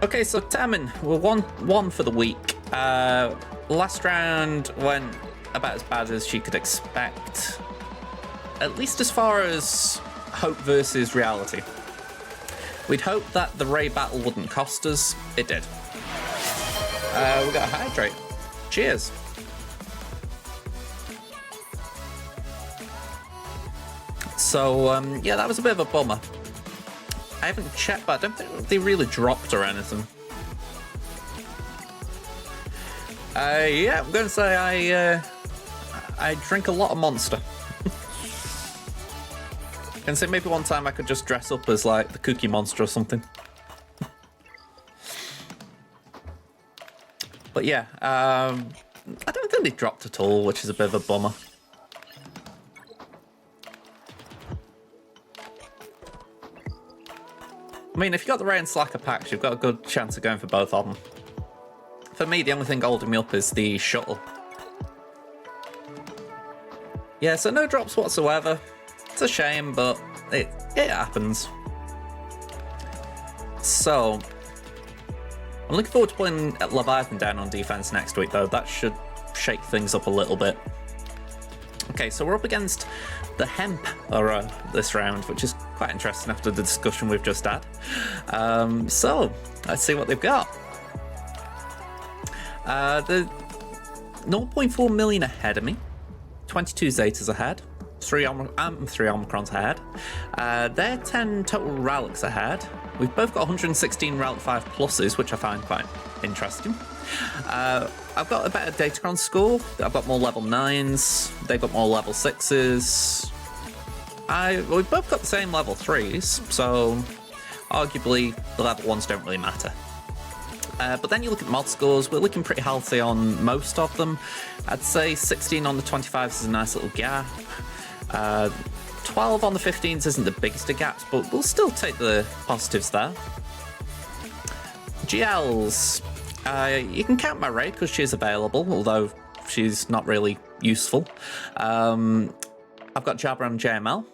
Okay, so Temmin, we're 1-1 for the week. Last round went about as bad as she could expect, at least as far as hope versus reality. We'd hoped that the Ray battle wouldn't cost us. It did. We got a hydrate. Cheers. So, yeah, that was a bit of a bummer. I haven't checked, but I don't think they really dropped or anything. Yeah, I'm going to say I drink a lot of Monster. And say maybe one time I could just dress up as like the Cookie Monster or something. But yeah, I don't think they dropped at all, which is a bit of a bummer. I mean, if you got the Ray and Slacker packs, you've got a good chance of going for both of them. For me, the only thing holding me up is the shuttle. Yeah, so no drops whatsoever. It's a shame, but it happens. So, I'm looking forward to putting Leviathan down on defense next week, though. That should shake things up a little bit. Okay, so we're up against the Hemperor this round, which is quite interesting after the discussion we've just had. So, let's see what they've got. The 0.4 million ahead of me, 22 Zetas ahead, 3 Omicrons ahead. They're 10 total relics ahead. We've both got 116 relic 5 pluses, which I find quite interesting. I've got a better Datacron score. I've got more level 9s. They've got more level 6s. We've both got the same level 3s, so arguably the level 1s don't really matter. But then you look at mod scores, we're looking pretty healthy on most of them. I'd say 16 on the 25s is a nice little gap. 12 on the 15s isn't the biggest of gaps, but we'll still take the positives there. GLs, you can count my Ray because she's available, although she's not really useful. I've got Jabra and JML.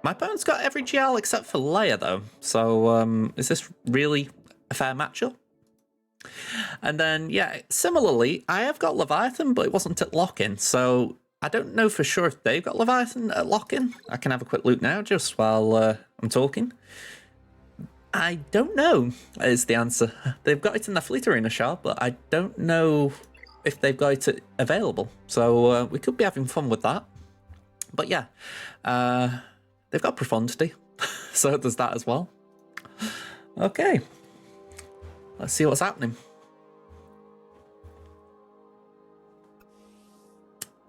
My opponent's got every GL except for Leia, though, so is this really a fair matchup? And then, yeah, similarly, I have got Leviathan, but it wasn't at lock-in, so I don't know for sure if they've got Leviathan at lock-in. I can have a quick look now, just while I'm talking. I don't know, is the answer. They've got it in the Fleet Arena shop, but I don't know if they've got it available. So we could be having fun with that. But yeah, they've got Profundity, so there's that as well. Okay. Let's see what's happening.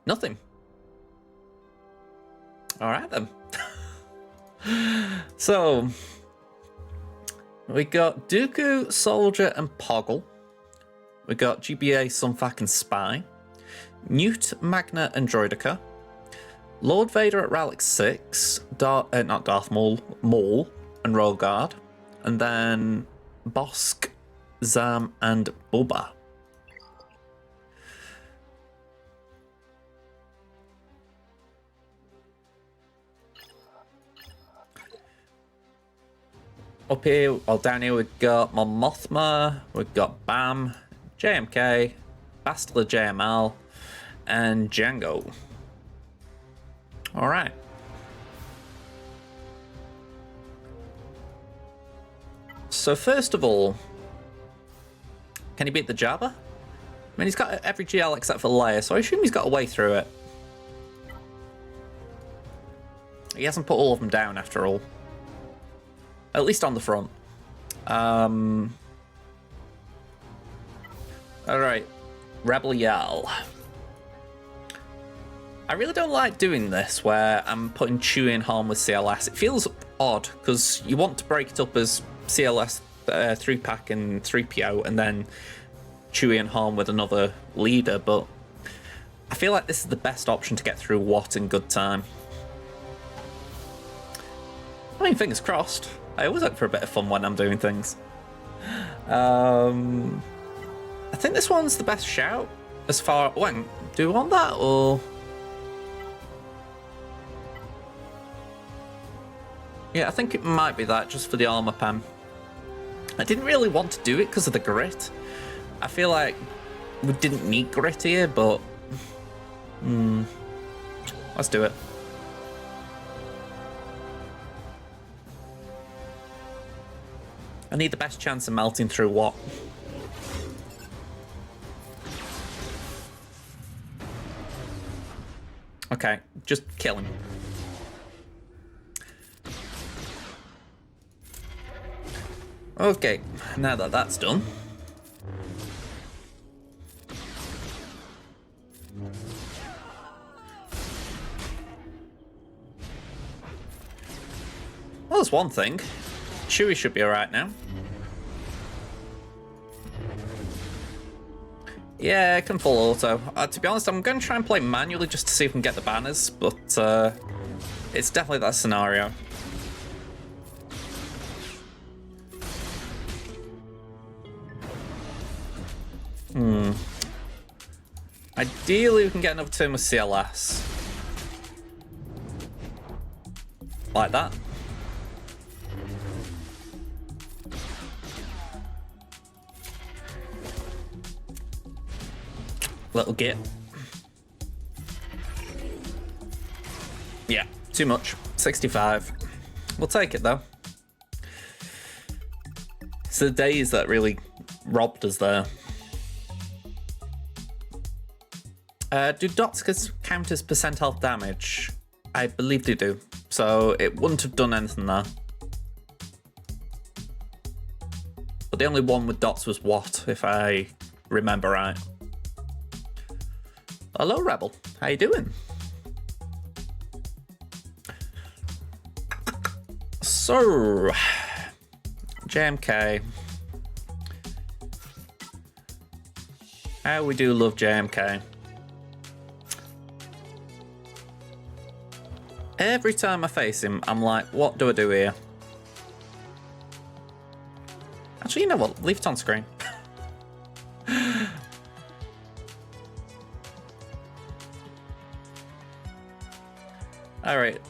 Nothing. All right then. So we got Dooku, Soldier, and Poggle. We got GBA, Sunfac, and Spy. Newt, Magna, and Droidica. Lord Vader at Relic 6. Not Darth Maul, Maul, and Royal Guard. And then Bosk, Zam, and Boba. Up here, well, down here, we've got Mon Mothma, we've got Bam, JMK, Bastila JML, and Django. All right. So first of all, can he beat the Jabba? I mean, he's got every GL except for Leia, so I assume he's got a way through it. He hasn't put all of them down after all. At least on the front. Alright. Rebel Yal. I really don't like doing this where I'm putting Chewie and Han with CLS. It feels odd because you want to break it up as CLS 3-pack and 3PO and then Chewie and Han with another leader, but I feel like this is the best option to get through Watt in good time. I mean, fingers crossed. I always look for a bit of fun when I'm doing things. I think this one's the best shout as far... When, do we want that, or... Yeah, I think it might be that, just for the armor pen. I didn't really want to do it because of the grit. I feel like we didn't need grit here, but let's do it. I need the best chance of melting through what? Okay, just kill him. Okay, now that that's done. Well, that's one thing. Chewie should be alright now. Yeah, it can full auto. To be honest, I'm going to try and play manually just to see if we can get the banners, but it's definitely that scenario. Ideally, we can get another turn with CLS. Like that. Little git. Yeah, too much. 65. We'll take it though. It's the days that really robbed us there. Do dots count as percent health damage? I believe they do. So it wouldn't have done anything there. But the only one with dots was what, if I remember right. Hello, Rebel. How you doing? So, JMK. How we do love JMK. Every time I face him, I'm like, what do I do here? Actually, you know what? Leave it on screen. Alright.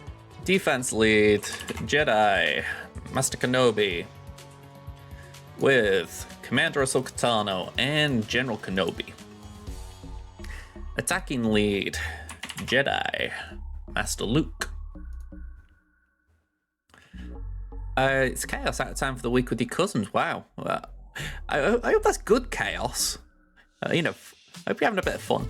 Defense lead, Jedi, Master Kenobi, with Commander Ahsoka Tano and General Kenobi. Attacking lead, Jedi, Master Luke. It's chaos out of time for the week with your cousins. Wow. I hope that's good chaos. You know, I hope you're having a bit of fun.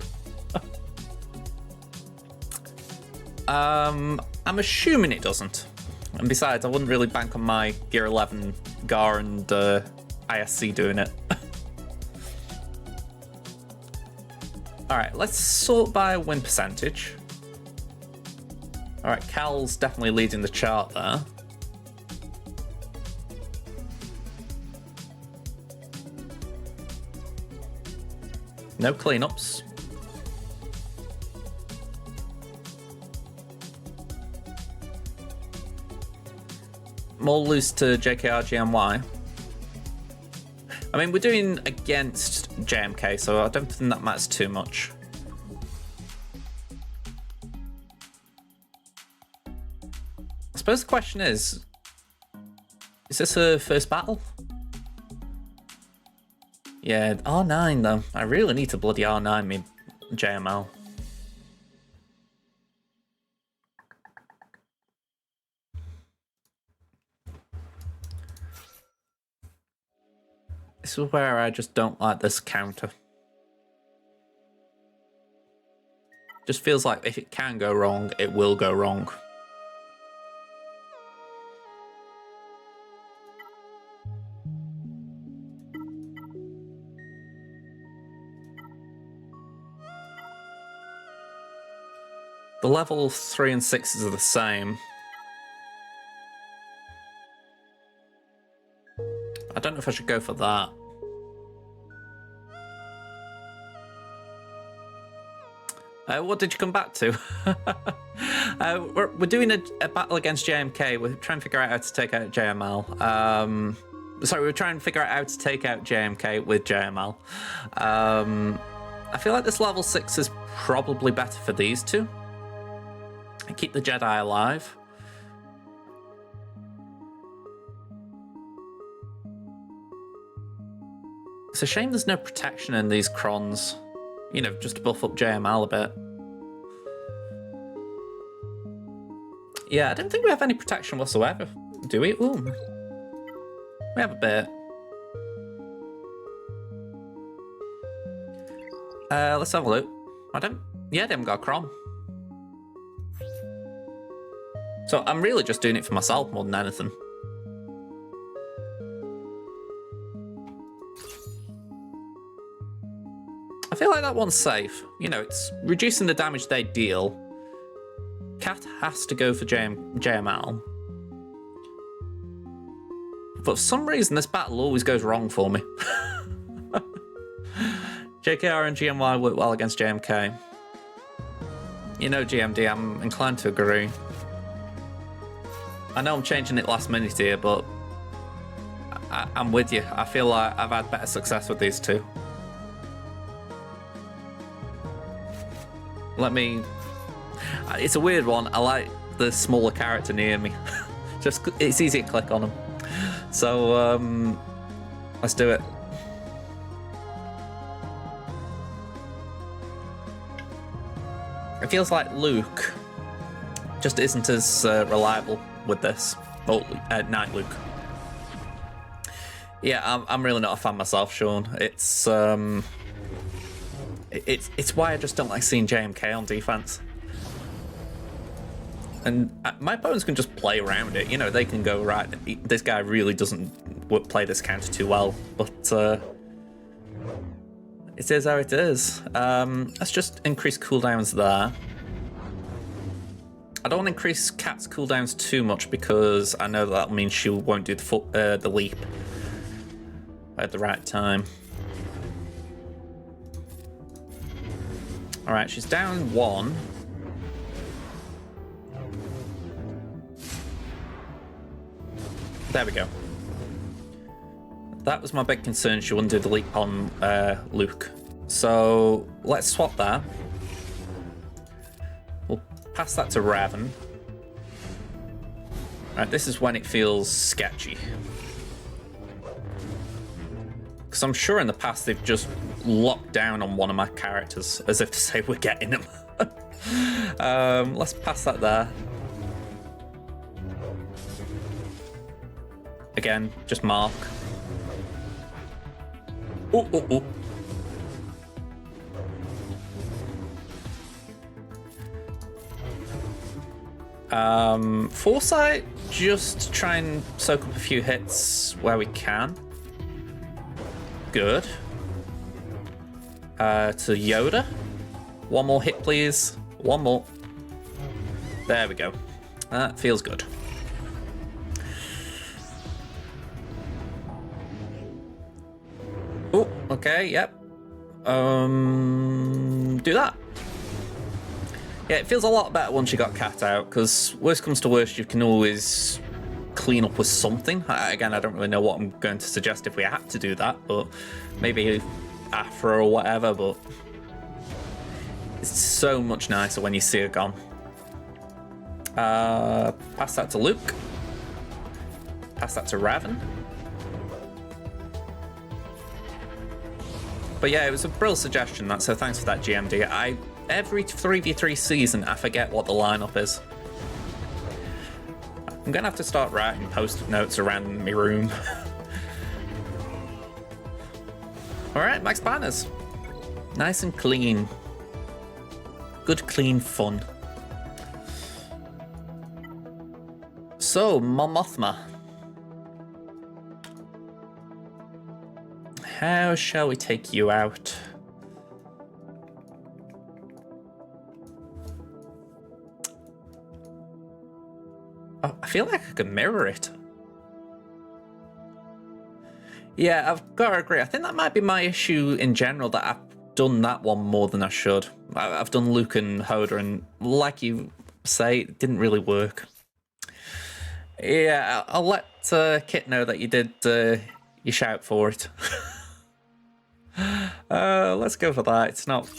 I'm assuming it doesn't. And besides, I wouldn't really bank on my Gear 11 GAR and ISC doing it. Alright, let's sort by win percentage. Alright, Cal's definitely leading the chart there. No cleanups. More loose to JKRGMY. I mean, we're doing against JMK, so I don't think that matters too much. I suppose the question is this her first battle? Yeah, R9 though. I really need to bloody R9 me JML. This is where I just don't like this counter. Just feels like if it can go wrong, it will go wrong. The level 3 and 6s are the same. I don't know if I should go for that. What did you come back to? We're doing a battle against JMK. We're trying to figure out how to take out JML. Sorry, we're trying to figure out how to take out JMK with JML. I feel like this level 6 is probably better for these two. And keep the Jedi alive. It's a shame there's no protection in these crons. You know, just to buff up JML a bit. Yeah, I don't think we have any protection whatsoever, do we? Ooh. We have a bit. Let's have a look. Yeah, they haven't got a cron. So I'm really just doing it for myself more than anything. I feel like that one's safe. You know, it's reducing the damage they deal. Cat has to go for JML. But for some reason, this battle always goes wrong for me. JKR and GMY work well against JMK. You know, GMD, I'm inclined to agree. I know I'm changing it last minute here, but I'm with you. I feel like I've had better success with these two. It's a weird one. I like the smaller character near me. Just, it's easy to click on them. So, let's do it. It feels like Luke just isn't as reliable with this. Oh, Night Luke. Yeah, I'm really not a fan myself, Sean. It's why I just don't like seeing JMK on defense. And my opponents can just play around it. You know, they can go, right, this guy really doesn't play this counter too well. But it is how it is. Let's just increase cooldowns there. I don't want to increase Cat's cooldowns too much because I know that means she won't do the leap at the right time. All right, she's down 1. There we go. That was my big concern. She wouldn't do the leap on Luke. So let's swap that. We'll pass that to Raven. Right, this is when it feels sketchy. Because I'm sure in the past they've just locked down on one of my characters as if to say we're getting him. Let's pass that there. Again, just mark. Oh, oh, oh. Foresight, just try and soak up a few hits where we can. Good. To Yoda. One more hit, please. One more. There we go. That feels good. Oh, okay, yep. Do that. Yeah, it feels a lot better once you got Cat out, because worst comes to worst, you can always clean up with something. Again, I don't really know what I'm going to suggest if we had to do that, but maybe Afro or whatever, but it's so much nicer when you see her gone. Pass that to Luke. Pass that to Raven. But yeah, it was a brilliant suggestion, that, so thanks for that, GMD. Every 3v3 season, I forget what the lineup is. I'm gonna have to start writing post-it notes around my room. Alright, max banners. Nice and clean. Good, clean fun. So, Momothma. How shall we take you out? Oh, I feel like I could mirror it. Yeah, I've got to agree. I think that might be my issue in general, that I've done that one more than I should. I've done Luke and Hoda, and like you say, it didn't really work. Yeah, I'll let Kit know that you did your shout for it. Let's go for that. It's not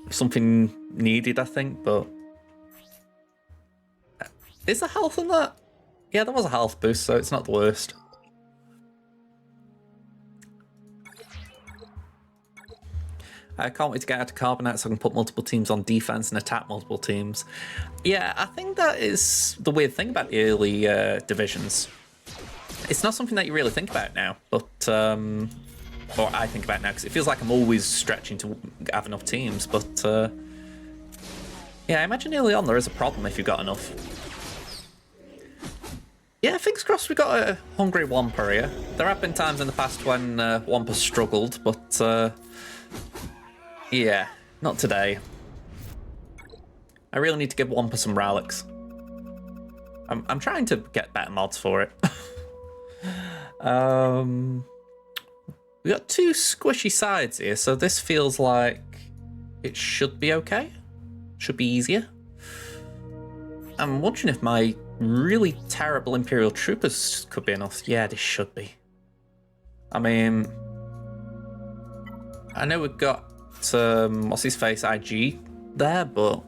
something needed, I think, but... Is there health in that? Yeah, there was a health boost, so it's not the worst. I can't wait to get out of Carbonite so I can put multiple teams on defense and attack multiple teams. Yeah, I think that is the weird thing about the early divisions. It's not something that you really think about now, but or I think about now, because it feels like I'm always stretching to have enough teams, but yeah, I imagine early on there is a problem if you've got enough. Yeah, fingers crossed we got a hungry Wampa here. There have been times in the past when Wampa struggled, but yeah, not today. I really need to give Wampa some relics. I'm trying to get better mods for it. We got two squishy sides here, so this feels like it should be okay. Should be easier. I'm wondering if my really terrible Imperial Troopers could be enough. Yeah, this should be. I mean, I know we've got what's his face, IG there, but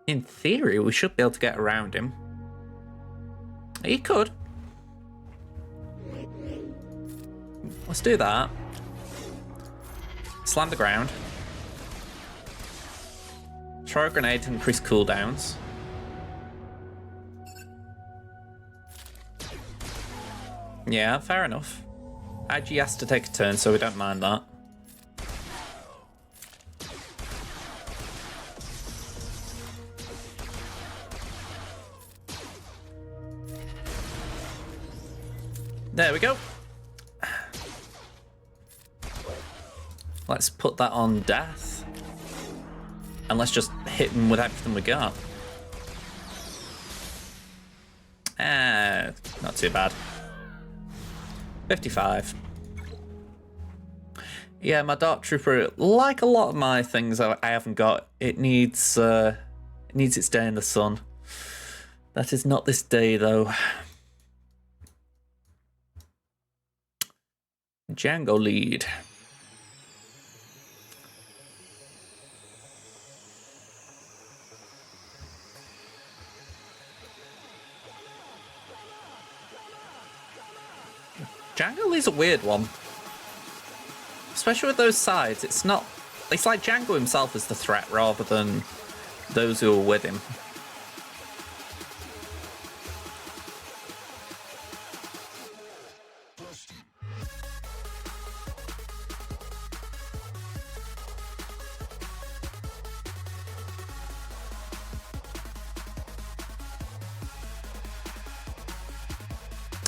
in theory we should be able to get around him. He could. Let's do that. Slam the ground. Throw a grenade to increase cooldowns. Yeah, fair enough. IG has to take a turn, so we don't mind that. There we go. Let's put that on death. And let's just hit him with everything we got. Not too bad. 55. Yeah, my Dark Trooper, like a lot of my things I haven't got, it needs its day in the sun. That is not this day, though. Django lead. Django lead's a weird one. Especially with those sides, it's not... It's like Django himself is the threat rather than those who are with him.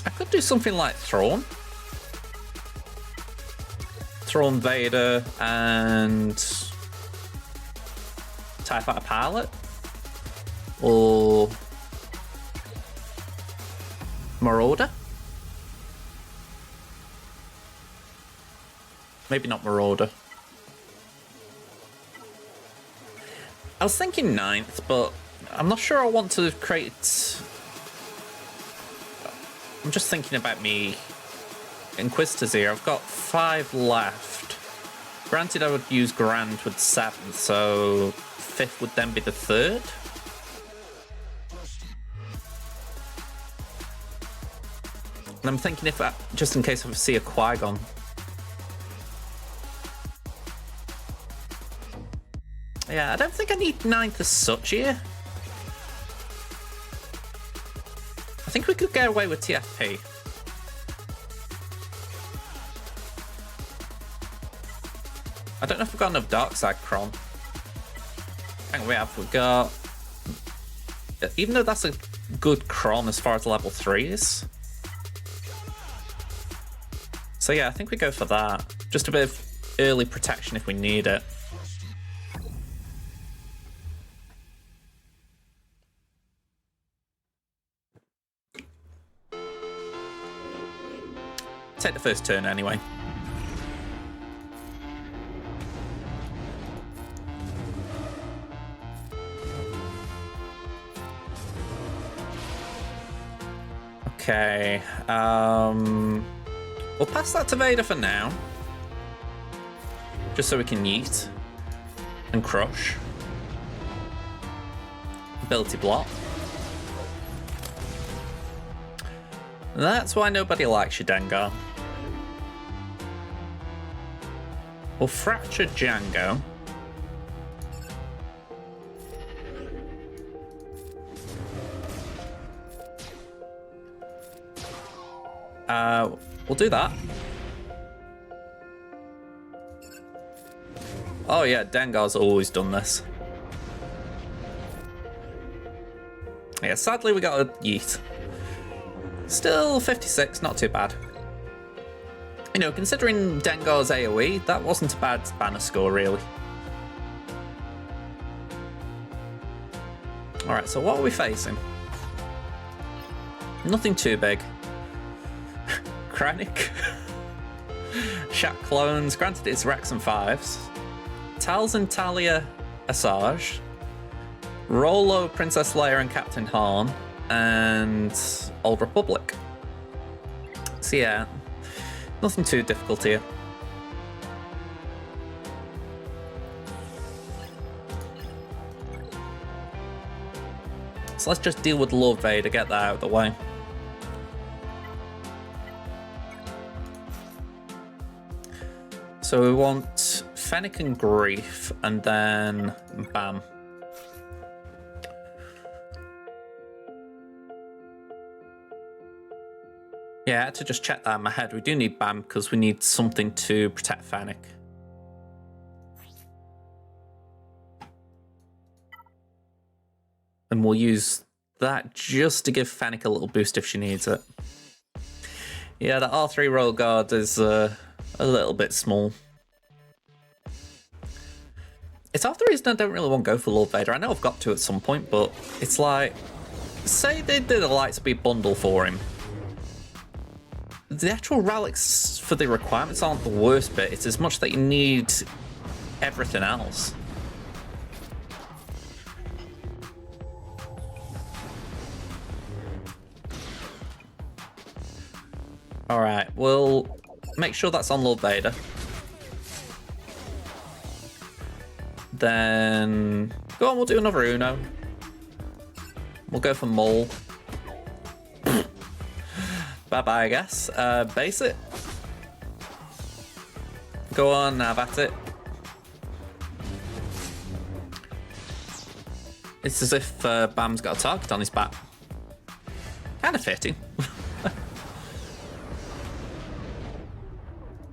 I could do something like Thrawn. Thrawn, Vader, and TIE Fighter Pilot. Or Marauder. Maybe not Marauder. I was thinking 9th, but I'm not sure I want to create... I'm just thinking about me Inquisitors here. I've got 5 left. Granted, I would use Grand with 7th, so 5th would then be the 3rd. And I'm thinking if I, just in case I see a Qui-Gon. Yeah, I don't think I need 9th as such here. I think we could get away with TFP. I don't know if we've got enough dark side Cron. I think we have. We've got... Even though that's a good Cron as far as level 3 is. So yeah, I think we go for that. Just a bit of early protection if we need it. Take the first turn anyway. Okay, we'll pass that to Vader for now. Just so we can yeet and crush. Ability block. That's why nobody likes you, Dengar. We'll fracture Django. We'll do that. Oh yeah, Dengar's always done this. Yeah, sadly we got a yeet. Still 56, not too bad. You know, considering Dengar's AoE, that wasn't a bad banner score, really. Alright, so what are we facing? Nothing too big. Krennic. Shat clones, granted it's Rex and 5s. Tals and Talia Asajj. Rolo, Princess Leia and Captain Han. And Old Republic. So yeah, nothing too difficult here. So let's just deal with Lord Vader, get that out of the way. So we want Fennec and Grief, and then bam. Yeah, I had to just check that in my head. We do need BAM because we need something to protect Fennec. And we'll use that just to give Fennec a little boost if she needs it. Yeah, the R3 Royal Guard is a little bit small. It's half the reason I don't really want to go for Lord Vader. I know I've got to at some point, but it's like, say they did a Lightspeed bundle for him. The actual relics for the requirements aren't the worst bit. It's as much that you need everything else. Alright, we'll make sure that's on Lord Vader. Then go on, we'll do another Uno. We'll go for Mole. Bye-bye, I guess. Base it. Go on, have at it. It's as if Bam's got a target on his back. Kind of fitting.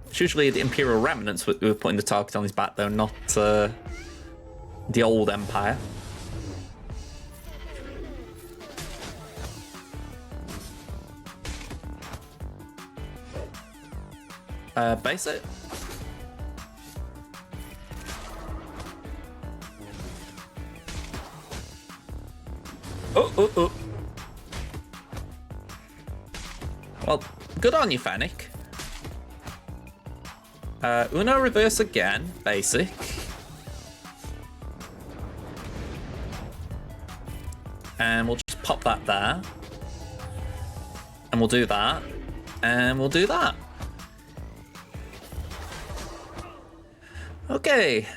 It's usually the Imperial Remnants who are putting the target on his back, though, not the old Empire. Base it. Oh. Well, good on you, Fennec. Uno reverse again, basic. And we'll just pop that there. And we'll do that. And we'll do that. Okay.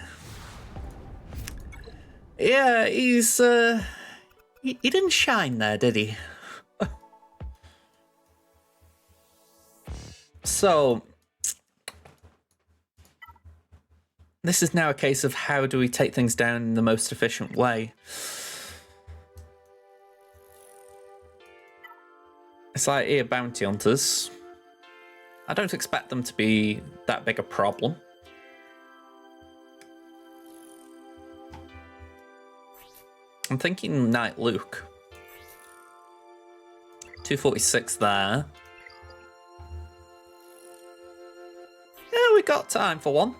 Yeah, he's he didn't shine there, did he? So this is now a case of how do we take things down in the most efficient way. It's like here, bounty hunters. I don't expect them to be that big a problem. I'm thinking Knight Luke. 246 there. Yeah, we got time for one.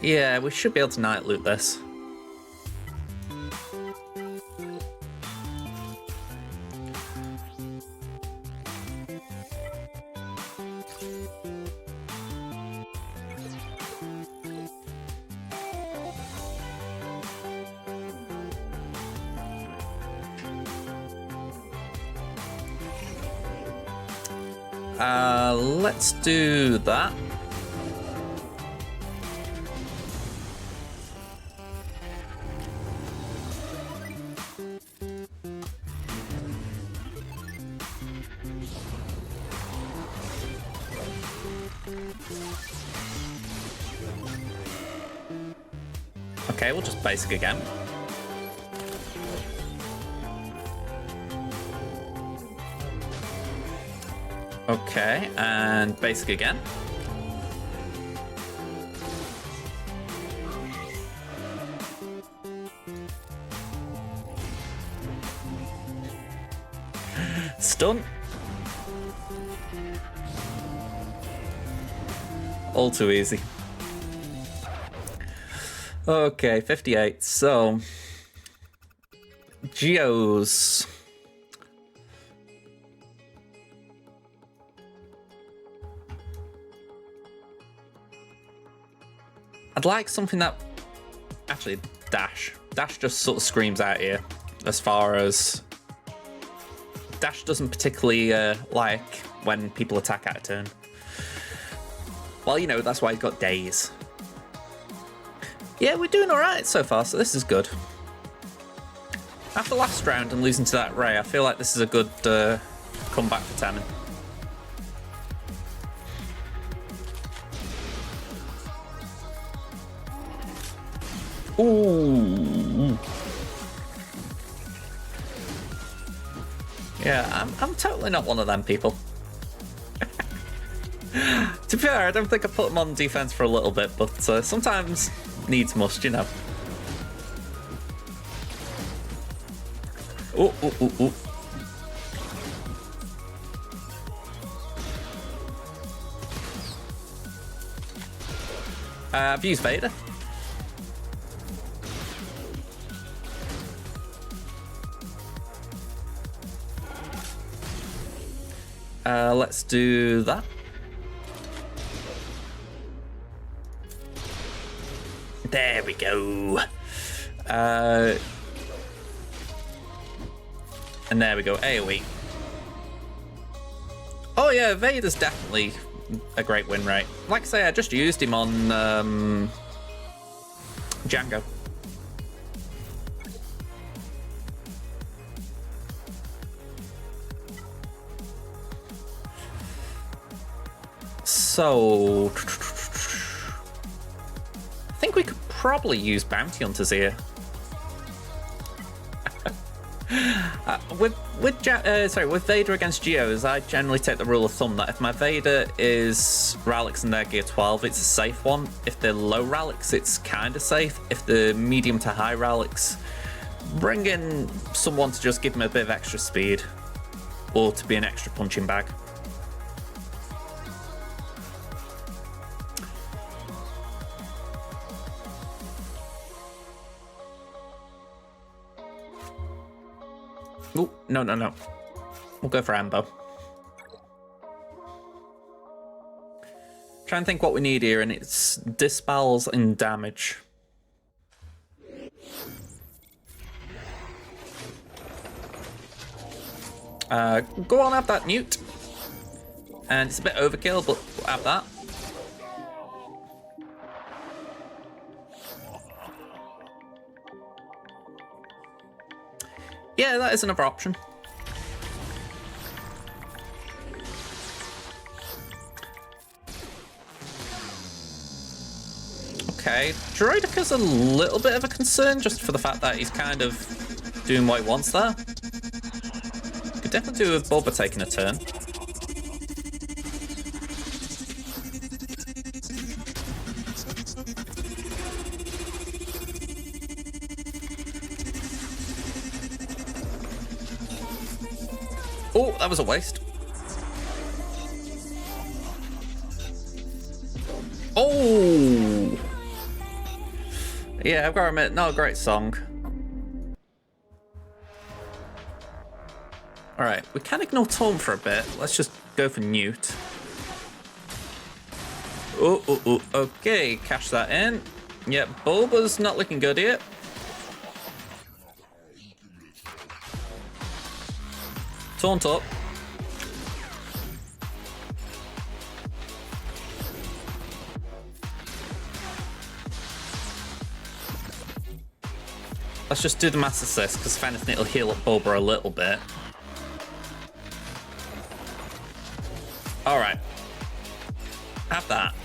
Yeah, we should be able to Knight Luke this. Let's do that. Okay, we'll just basic again. Okay, and basic again. Stun. All too easy. Okay, 58. So, Geos. I'd like something that actually Dash. Dash just sort of screams out here as far as Dash doesn't particularly like when people attack out of turn. Well, you know, that's why he's got days. Yeah, we're doing alright so far, so this is good. After last round and losing to that Ray, I feel like this is a good comeback for Temmin. Ooh. Yeah, I'm totally not one of them people. To be fair, I don't think I put him on defense for a little bit, but sometimes needs must, you know. Ooh, ooh, ooh, ooh. I've used Vader. Let's do that. There we go. And there we go, AoE. Oh yeah, Vader's definitely a great win rate. Like I say, I just used him on Django. So, I think we could probably use bounty hunters here. With Vader against Geos, I generally take the rule of thumb that if my Vader is Ralix and they're gear 12, it's a safe one. If they're low Ralix, it's kind of safe. If they're medium to high Ralix, bring in someone to just give them a bit of extra speed or to be an extra punching bag. Ooh, no. We'll go for Ambo. Try and think what we need here, and it's dispels and damage. Go on, have that Newt. And it's a bit overkill, but we'll have that. Yeah, that is another option. Okay, Droidica's a little bit of a concern just for the fact that he's kind of doing what he wants there. Could definitely do with Boba taking a turn. Oh, that was a waste. Oh! Yeah, I've got to admit, not a great song. Alright, we can ignore Tom for a bit. Let's just go for Newt. Oh, okay, cash that in. Yep, Boba's not looking good here. Taunt up. Let's just do the mass assist, because if anything it'll heal up Boba a little bit. Alright. Have that.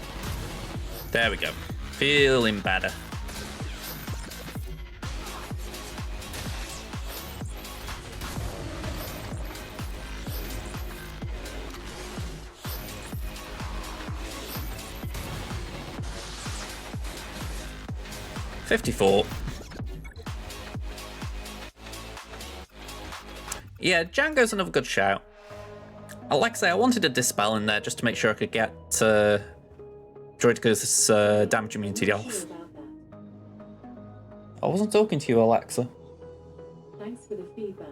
There we go. Feeling better. $54. Yeah, Django's another good shout. Like I say, I wanted a Dispel in there just to make sure I could get Droideca's damage immunity off. I wasn't talking to you, Alexa. Thanks for the feedback.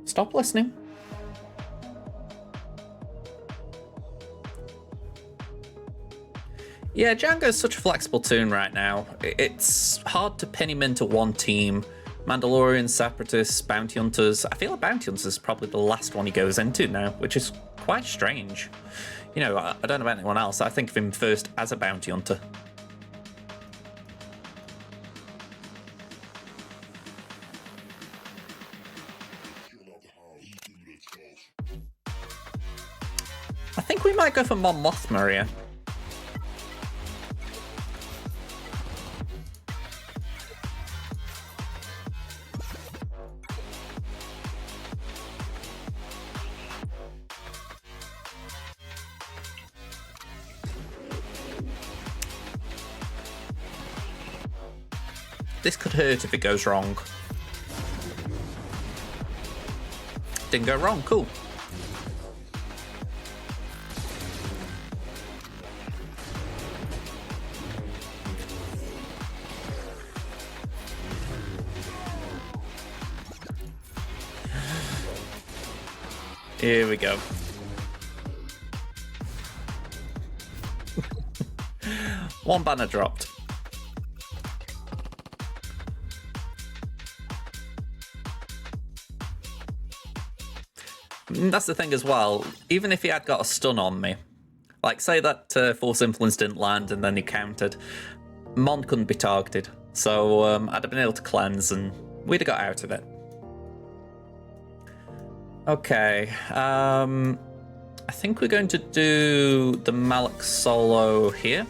Stop listening. Yeah, Django's such a flexible toon right now. It's hard to pin him into one team. Mandalorian, Separatists, Bounty Hunters. I feel like Bounty Hunters is probably the last one he goes into now, which is quite strange. You know, I don't know about anyone else. I think of him first as a Bounty Hunter. I think we might go for Mon Mothma here. This could hurt if it goes wrong. Didn't go wrong, cool. Here we go. One banner dropped. That's the thing as well, even if he had got a stun on me, like say that Force Influence didn't land and then he countered, Mon couldn't be targeted, so I'd have been able to cleanse and we'd have got out of it. Okay, I think we're going to do the Malak solo here.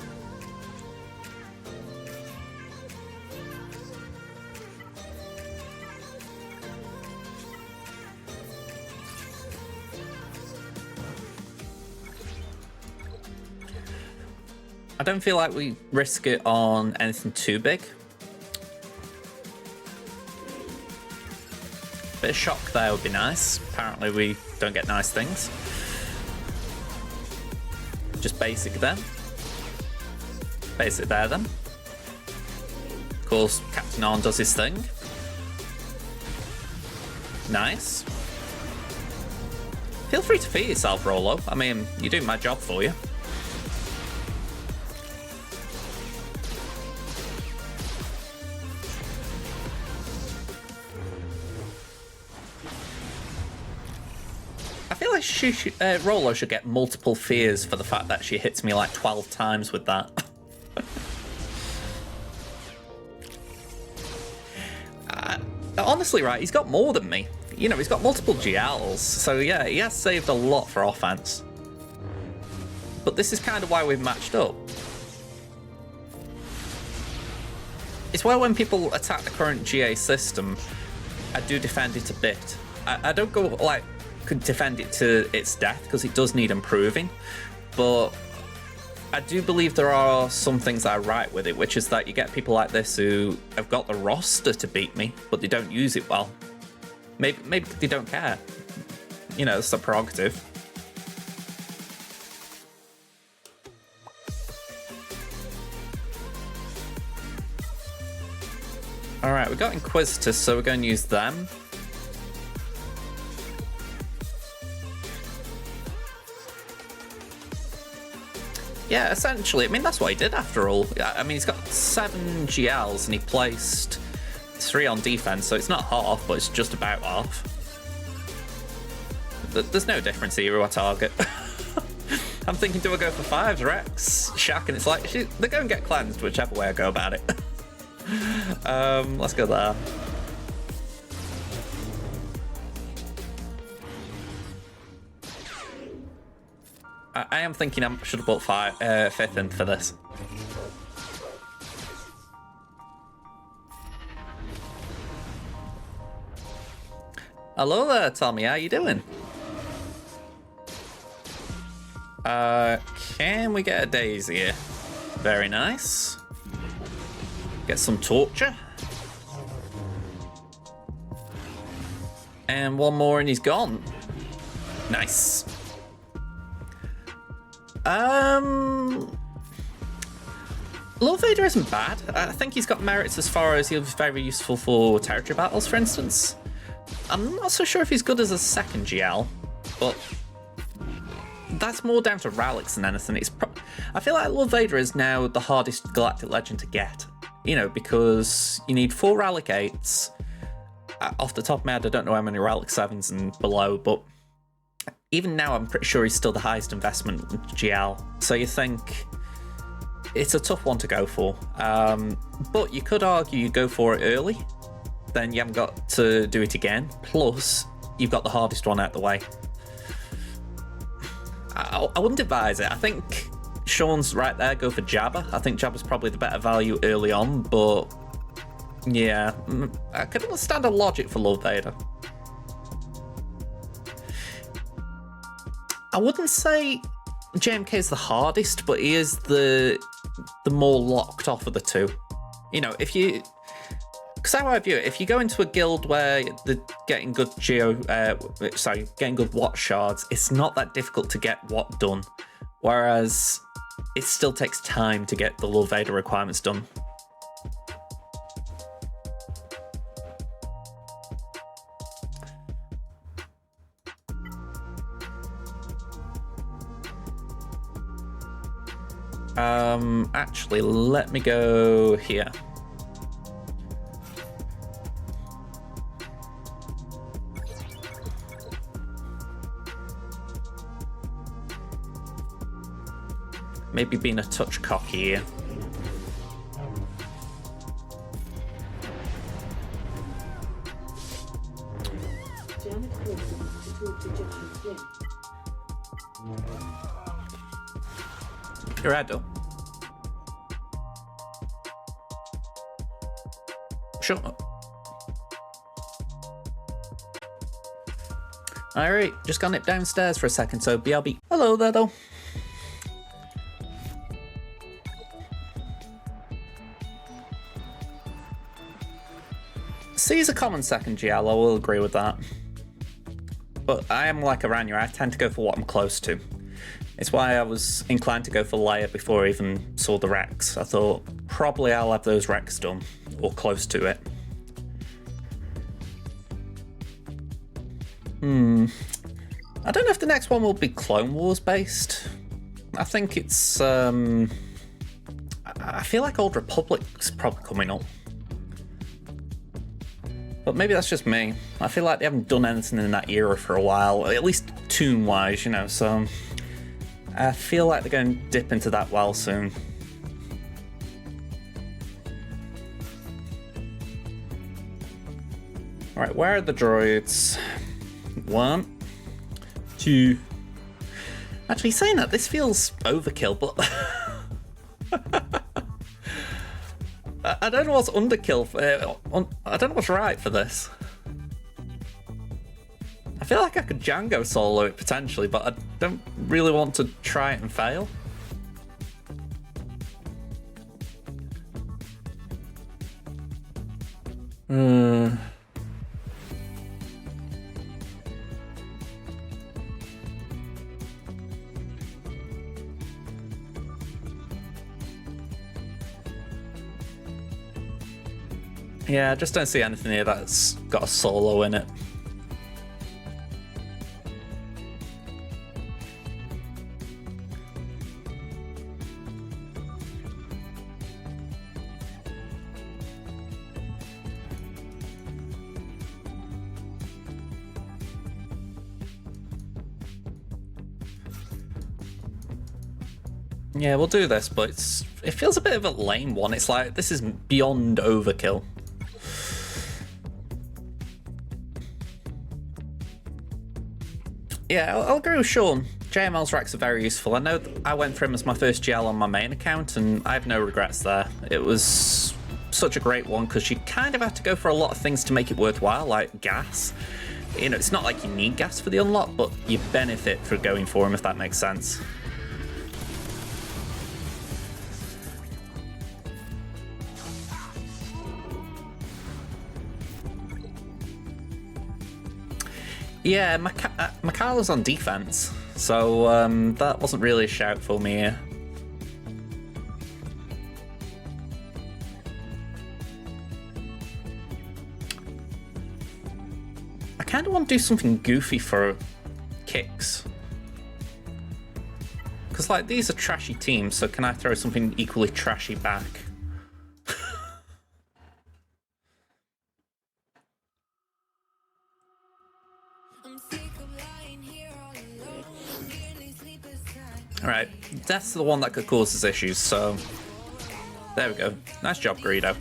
I don't feel like we risk it on anything too big. Bit of shock there would be nice. Apparently we don't get nice things. Just basic then. Basic there then. Of course, Captain Arn does his thing. Nice. Feel free to feed yourself, Rolo. I mean, you're doing my job for you. I feel like Rolo should get multiple fears for the fact that she hits me like 12 times with that. Honestly, right, he's got more than me. You know, he's got multiple GLs, so yeah, he has saved a lot for offense. But this is kind of why we've matched up. It's why when people attack the current GA system, I do defend it a bit. I don't go, like, could defend it to its death, because it does need improving, but I do believe there are some things that are right with it, which is that you get people like this who have got the roster to beat me, but they don't use it well. Maybe they don't care. You know, it's a prerogative. Alright, we got Inquisitors, so we're going to use them. Yeah, essentially, I mean, that's what he did after all. I mean, he's got 7 GLs and he placed 3 on defense, so it's not half, but it's just about half. There's no difference here who I target. I'm thinking, do I go for 5s, Rex, Shaq, and it's like, they're going to get cleansed whichever way I go about it. Let's go there. I am thinking I should have bought 5th in for this. Hello there, Tommy. How you doing? Can we get a daisy here? Very nice. Get some torture. And one more and he's gone. Nice. Lord Vader isn't bad. I think he's got merits as far as he was very useful for territory battles, for instance. I'm not so sure if he's good as a second GL, but that's more down to relics than anything. I feel like Lord Vader is now the hardest galactic legend to get. You know, because you need 4 relic 8s. Off the top of my head, I don't know how many relic 7s and below, but even now I'm pretty sure he's still the highest investment GL. So you think it's a tough one to go for. But you could argue you go for it early, then you haven't got to do it again. Plus, you've got the hardest one out the way. I wouldn't advise it. I think Sean's right there, go for Jabba. I think Jabba's probably the better value early on, but yeah, I could understand a logic for Lord Vader. I wouldn't say JMK is the hardest, but he is the more locked off of the two. You know, if you... Because how I view it, if you go into a guild where they're getting good getting good Watt shards, it's not that difficult to get Watt done. Whereas it still takes time to get the Lord Vader requirements done. Actually, let me go here. Maybe being a touch cocky here. Janet Wilson to talk to Joshua Flynn. You're right, though. Sure. Alright, just gonna nip downstairs for a second, so BRB. Hello there, though. C is a common second GL, I will agree with that. But I am like Aranya, I tend to go for what I'm close to. It's why I was inclined to go for Leia before I even saw the Rex. I thought, probably I'll have those Rex done, or close to it. I don't know if the next one will be Clone Wars based. I think it's, I feel like Old Republic's probably coming up. But maybe that's just me. I feel like they haven't done anything in that era for a while, at least tune-wise, you know, so I feel like they're going to dip into that well soon. Alright, where are the droids? 1, 2. Actually, saying that, this feels overkill, but I don't know what's underkill. I don't know what's right for this. I feel like I could Django solo it potentially, but I don't really want to try it and fail. Yeah, I just don't see anything here that's got a solo in it. Yeah, we'll do this, but it feels a bit of a lame one. It's like, this is beyond overkill. Yeah, I'll agree with Sean. JML's racks are very useful. I know I went for him as my first GL on my main account, and I have no regrets there. It was such a great one because you kind of have to go for a lot of things to make it worthwhile, like gas. You know, it's not like you need gas for the unlock, but you benefit for going for him, if that makes sense. Yeah, Mikala's on defense, so that wasn't really a shout for me here. I kind of want to do something goofy for kicks. Because, like, these are trashy teams, so can I throw something equally trashy back? Alright, that's the one that could cause us issues, so there we go. Nice job, Greedo.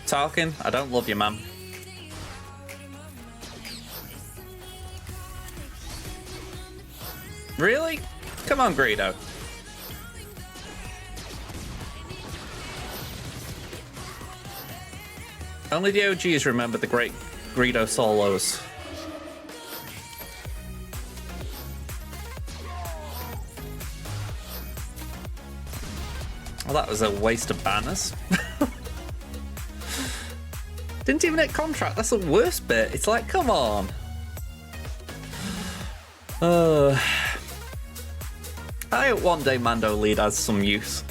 Tarkin, I don't love you, man. Really? Come on, Greedo. Only the OGs remember the great Greedo solos. Well, that was a waste of banners. Didn't even hit contract. That's the worst bit. It's like, come on. I hope one day Mando Lead has some use.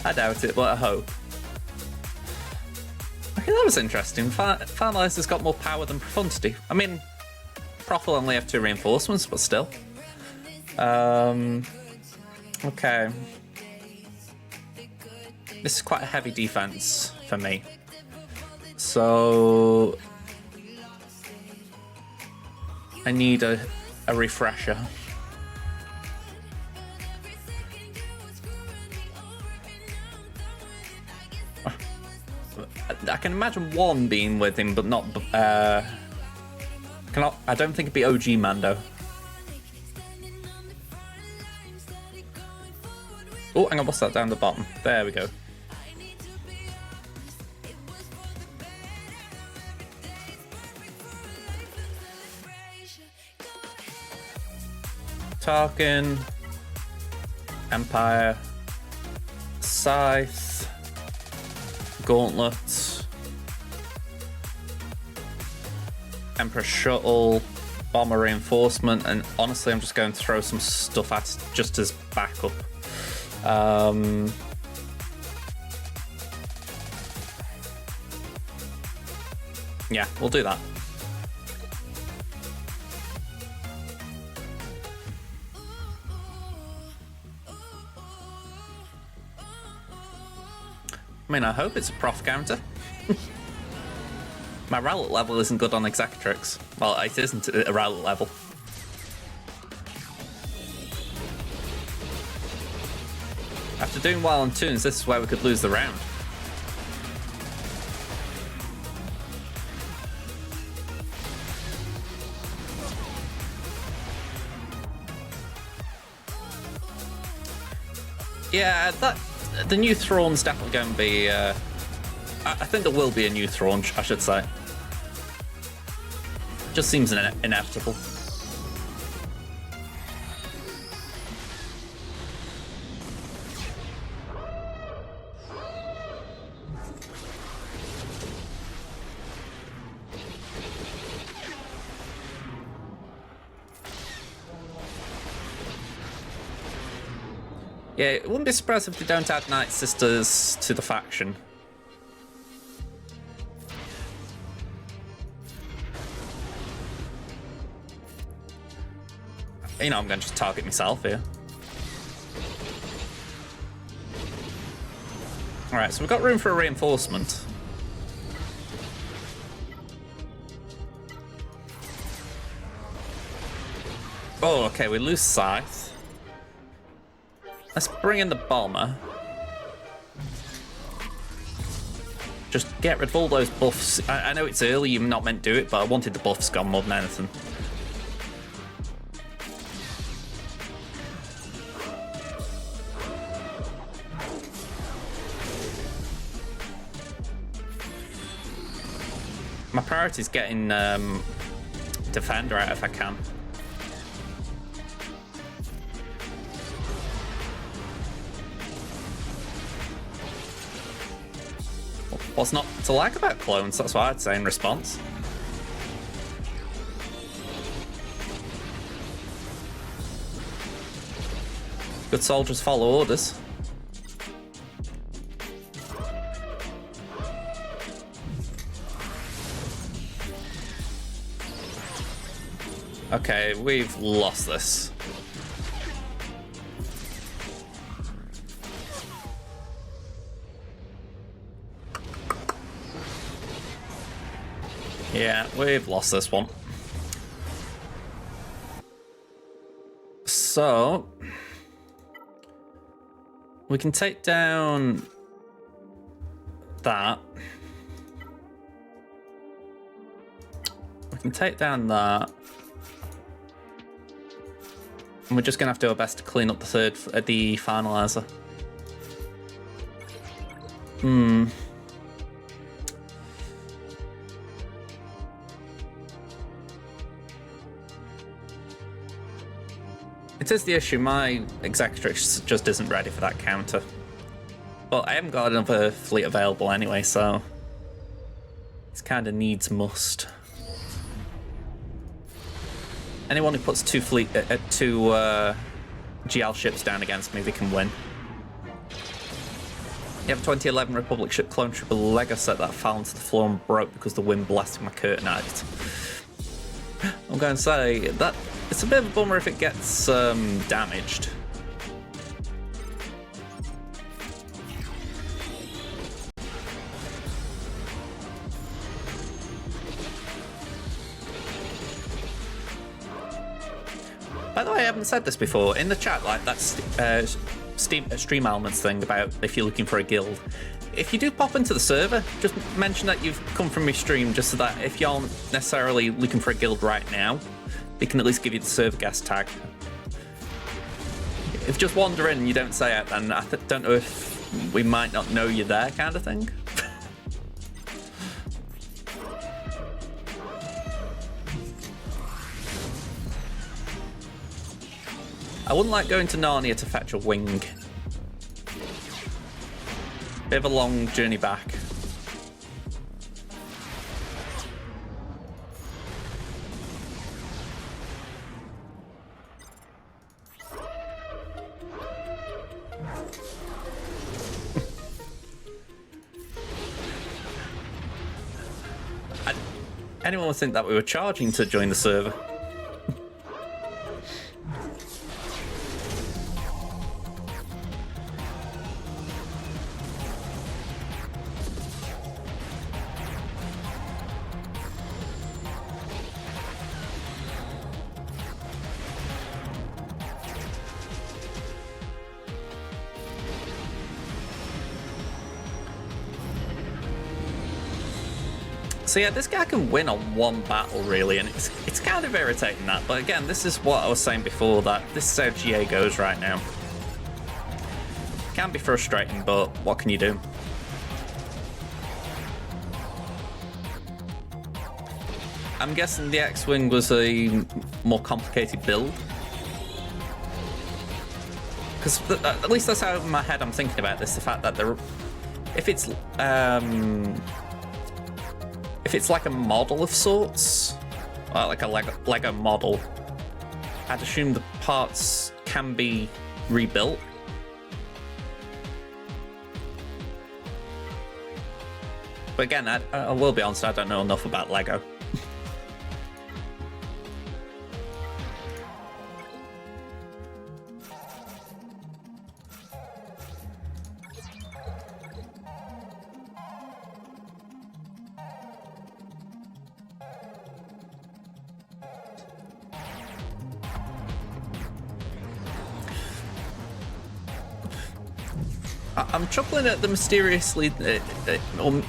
I doubt it, but I hope. Okay, that was interesting. Finalizer's got more power than Profundity. I mean, Prof will only have 2 reinforcements, but still. Okay. This is quite a heavy defense for me. So I need a refresher. I can imagine one being with him, but not. I don't think it'd be OG Mando. Oh, hang on, what's that down the bottom? There we go. Tarkin, Empire, Scythe, Gauntlet, Emperor Shuttle, Bomber Reinforcement, and honestly I'm just going to throw some stuff at just as backup. Yeah, we'll do that. I mean, I hope it's a prof counter. My Rowlet level isn't good on Executrix. Well, it isn't a Rowlet level. After doing well on tunes, this is where we could lose the round. Yeah, the new Thrawn's definitely going to be... I think there will be a new Thrawn, I should say. Just seems inevitable. Yeah, it wouldn't be surprised if they don't add Night Sisters to the faction. You know, I'm going to just target myself here. Alright, so we've got room for a reinforcement. Oh, okay, we lose Scythe. Let's bring in the bomber. Just get rid of all those buffs. I know it's early, you're not meant to do it, but I wanted the buffs gone more than anything. My priority is getting Defender out if I can. What's not to like about clones? That's what I'd say in response. Good soldiers follow orders. Okay, we've lost this. Yeah, we've lost this one. So we can take down that. We can take down that. And we're just gonna have to do our best to clean up the finalizer. It is the issue, my Executrix just isn't ready for that counter. But I haven't got another fleet available anyway, so it's kind of needs must. Anyone who puts two GL ships down against me, they can win. You have a 2011 Republic ship clone trooper Lego set that fell onto the floor and broke because the wind blasted my curtain at it. I'm going to say that it's a bit of a bummer if it gets damaged. By the way, I haven't said this before. In the chat, like that's Stream Elements thing about if you're looking for a guild. If you do pop into the server, just mention that you've come from my stream, just so that if you aren't necessarily looking for a guild right now, they can at least give you the server guest tag. If you just wander in and you don't say it, then I don't know if we might not know you're there, kind of thing. I wouldn't like going to Narnia to fetch a wing. Bit of a long journey back. Anyone would think that we were charging to join the server. So yeah, this guy can win on one battle really, and it's kind of irritating that. But again, this is what I was saying before, that this is how GA goes right now. Can be frustrating, but what can you do? I'm guessing the X-Wing was a more complicated build. Because at least that's how in my head I'm thinking about this, the fact that if it's like a model of sorts, like a Lego model, I'd assume the parts can be rebuilt. But again, I will be honest, I don't know enough about Lego. I'm chuckling at the mysteriously... I'm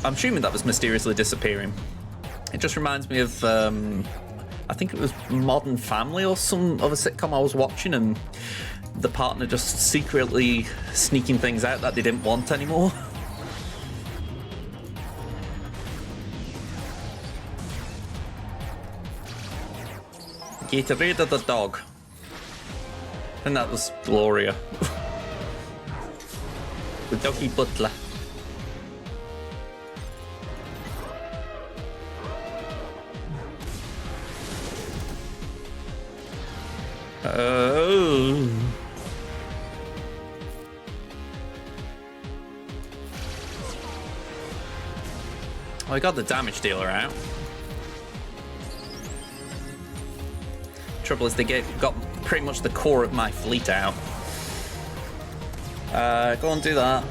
assuming that was mysteriously disappearing. It just reminds me of... I think it was Modern Family or some other sitcom I was watching, and the partner just secretly sneaking things out that they didn't want anymore. Get rid of the dog. And that was Gloria. The doggy butler. Oh. I got the damage dealer out. Trouble is they got pretty much the core of my fleet out. Go and do that.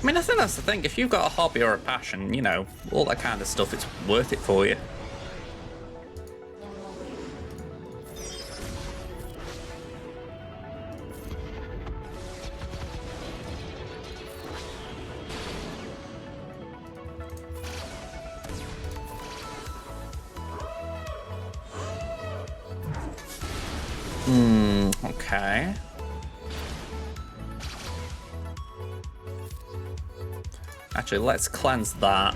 I mean, I think that's the thing. If you've got a hobby or a passion, you know, all that kind of stuff, it's worth it for you. Okay. Actually, let's cleanse that.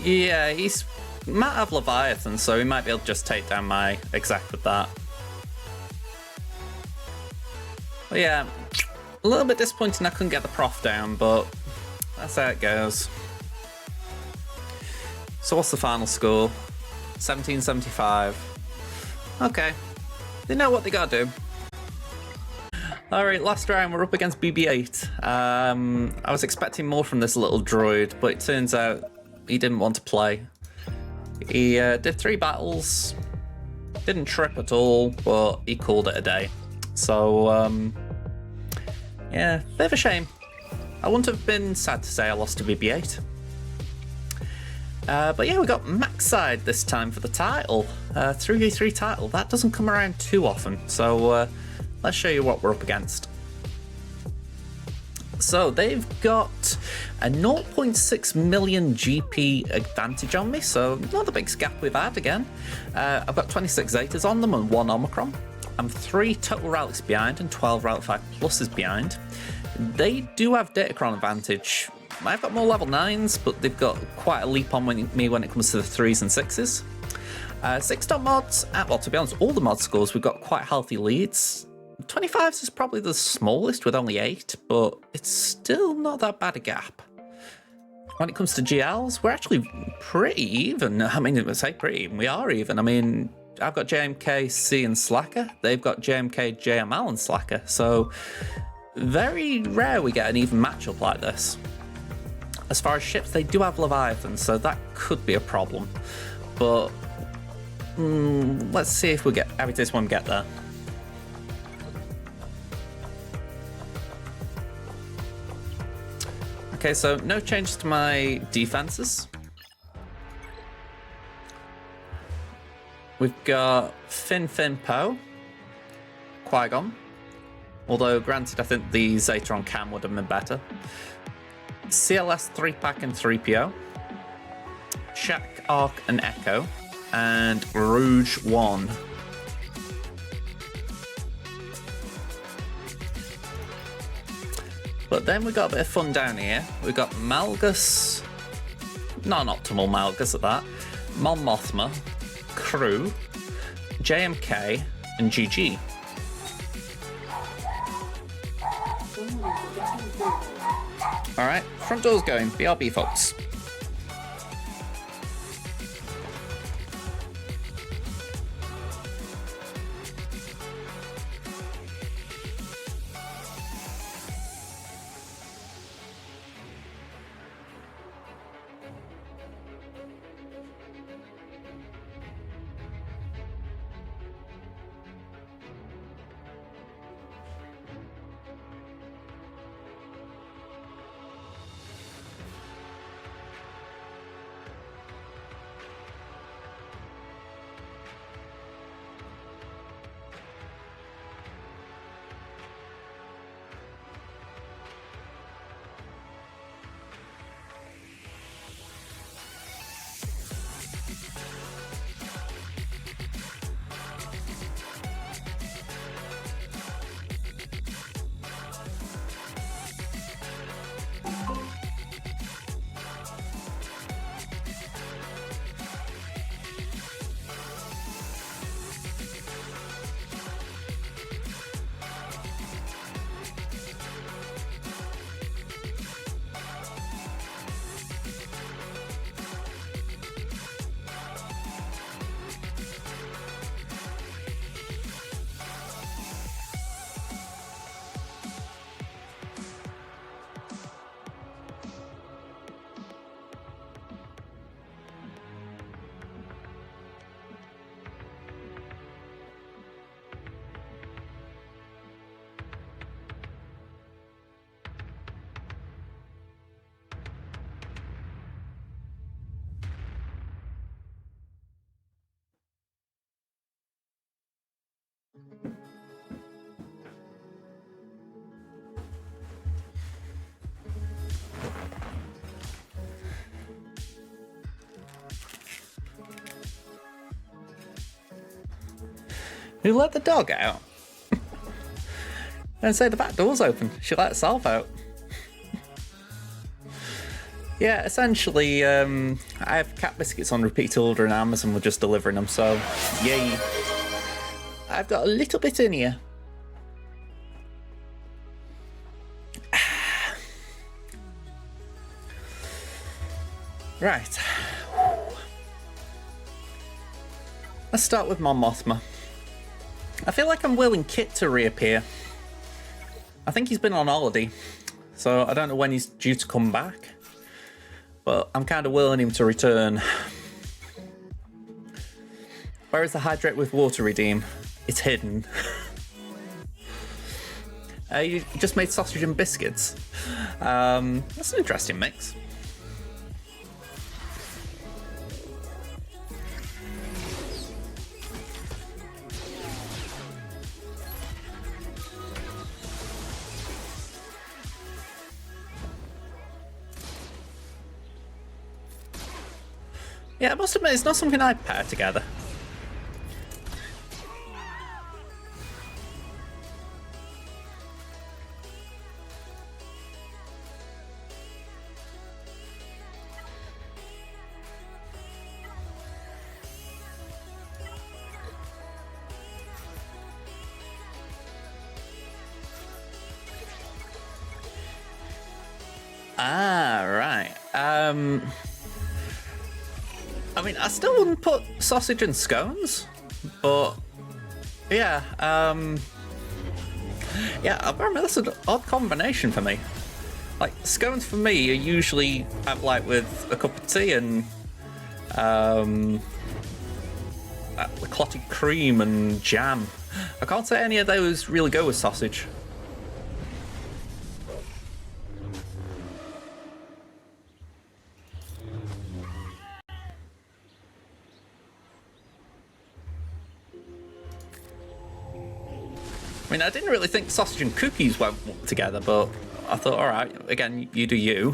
Yeah, he's might have Leviathan, so he might be able to just take down my exec with that. But yeah, a little bit disappointing I couldn't get the prof down, but that's how it goes. So what's the final score? 1775. Okay, they know what they gotta do. Alright, last round, we're up against BB-8. I was expecting more from this little droid, but it turns out he didn't want to play. He did 3 battles, didn't trip at all, but he called it a day. So, yeah, bit of a shame. I wouldn't have been sad to say I lost to BB-8. But yeah, we got MaxSide this time for the title. 3v3 title, that doesn't come around too often. So, let's show you what we're up against. So they've got a 0.6 million GP advantage on me, so not the biggest gap we've had again. I've got 26 Zetas on them and 1 Omicron. I'm 3 total relics behind and 12 relic 5 pluses behind. They do have Datacron advantage. I've got more level 9s, but they've got quite a leap on me when it comes to the 3s and 6s. 6-dot mods, well, to be honest, all the mod scores, we've got quite healthy leads. 25s is probably the smallest with only 8, but it's still not that bad a gap. When it comes to GLs, we're actually pretty even. I mean, I say pretty even, we are even. I mean, I've got JMK, C and Slacker. They've got JMK, JML and Slacker. So very rare we get an even matchup like this. As far as ships, they do have Leviathan, so that could be a problem. But let's see if we get every this one get there. Okay, so no changes to my defenses. We've got Finn Poe, Qui-Gon, although granted I think the Zatron cam would have been better. CLS 3-pack and 3PO, Shack, Arc and Echo, and Rouge 1. But then we got a bit of fun down here. We got Malgus, non-optimal Malgus at that, Mon Mothma, Crew, JMK, and GG. Alright, front door's going, BRB folks. Who let the dog out? And say the back door's open. She let herself out. Yeah, essentially, I have cat biscuits on repeat order and Amazon were just delivering them, so yay. I've got a little bit in here. Right. Let's start with Mon Mothma. I feel like I'm willing Kit to reappear. I think he's been on holiday, so I don't know when he's due to come back. But I'm kind of willing him to return. Where is the hydrate with water redeem? It's hidden. You just made sausage and biscuits. That's an interesting mix. Yeah, I must admit, it's not something I'd pair together. Ah, right. I mean, I still wouldn't put sausage and scones, but yeah, yeah, apparently that's an odd combination for me. Like, scones for me are usually have like with a cup of tea and clotted cream and jam. I can't say any of those really go with sausage. I mean, I didn't really think sausage and cookies went together, but I thought, all right, again, you do you.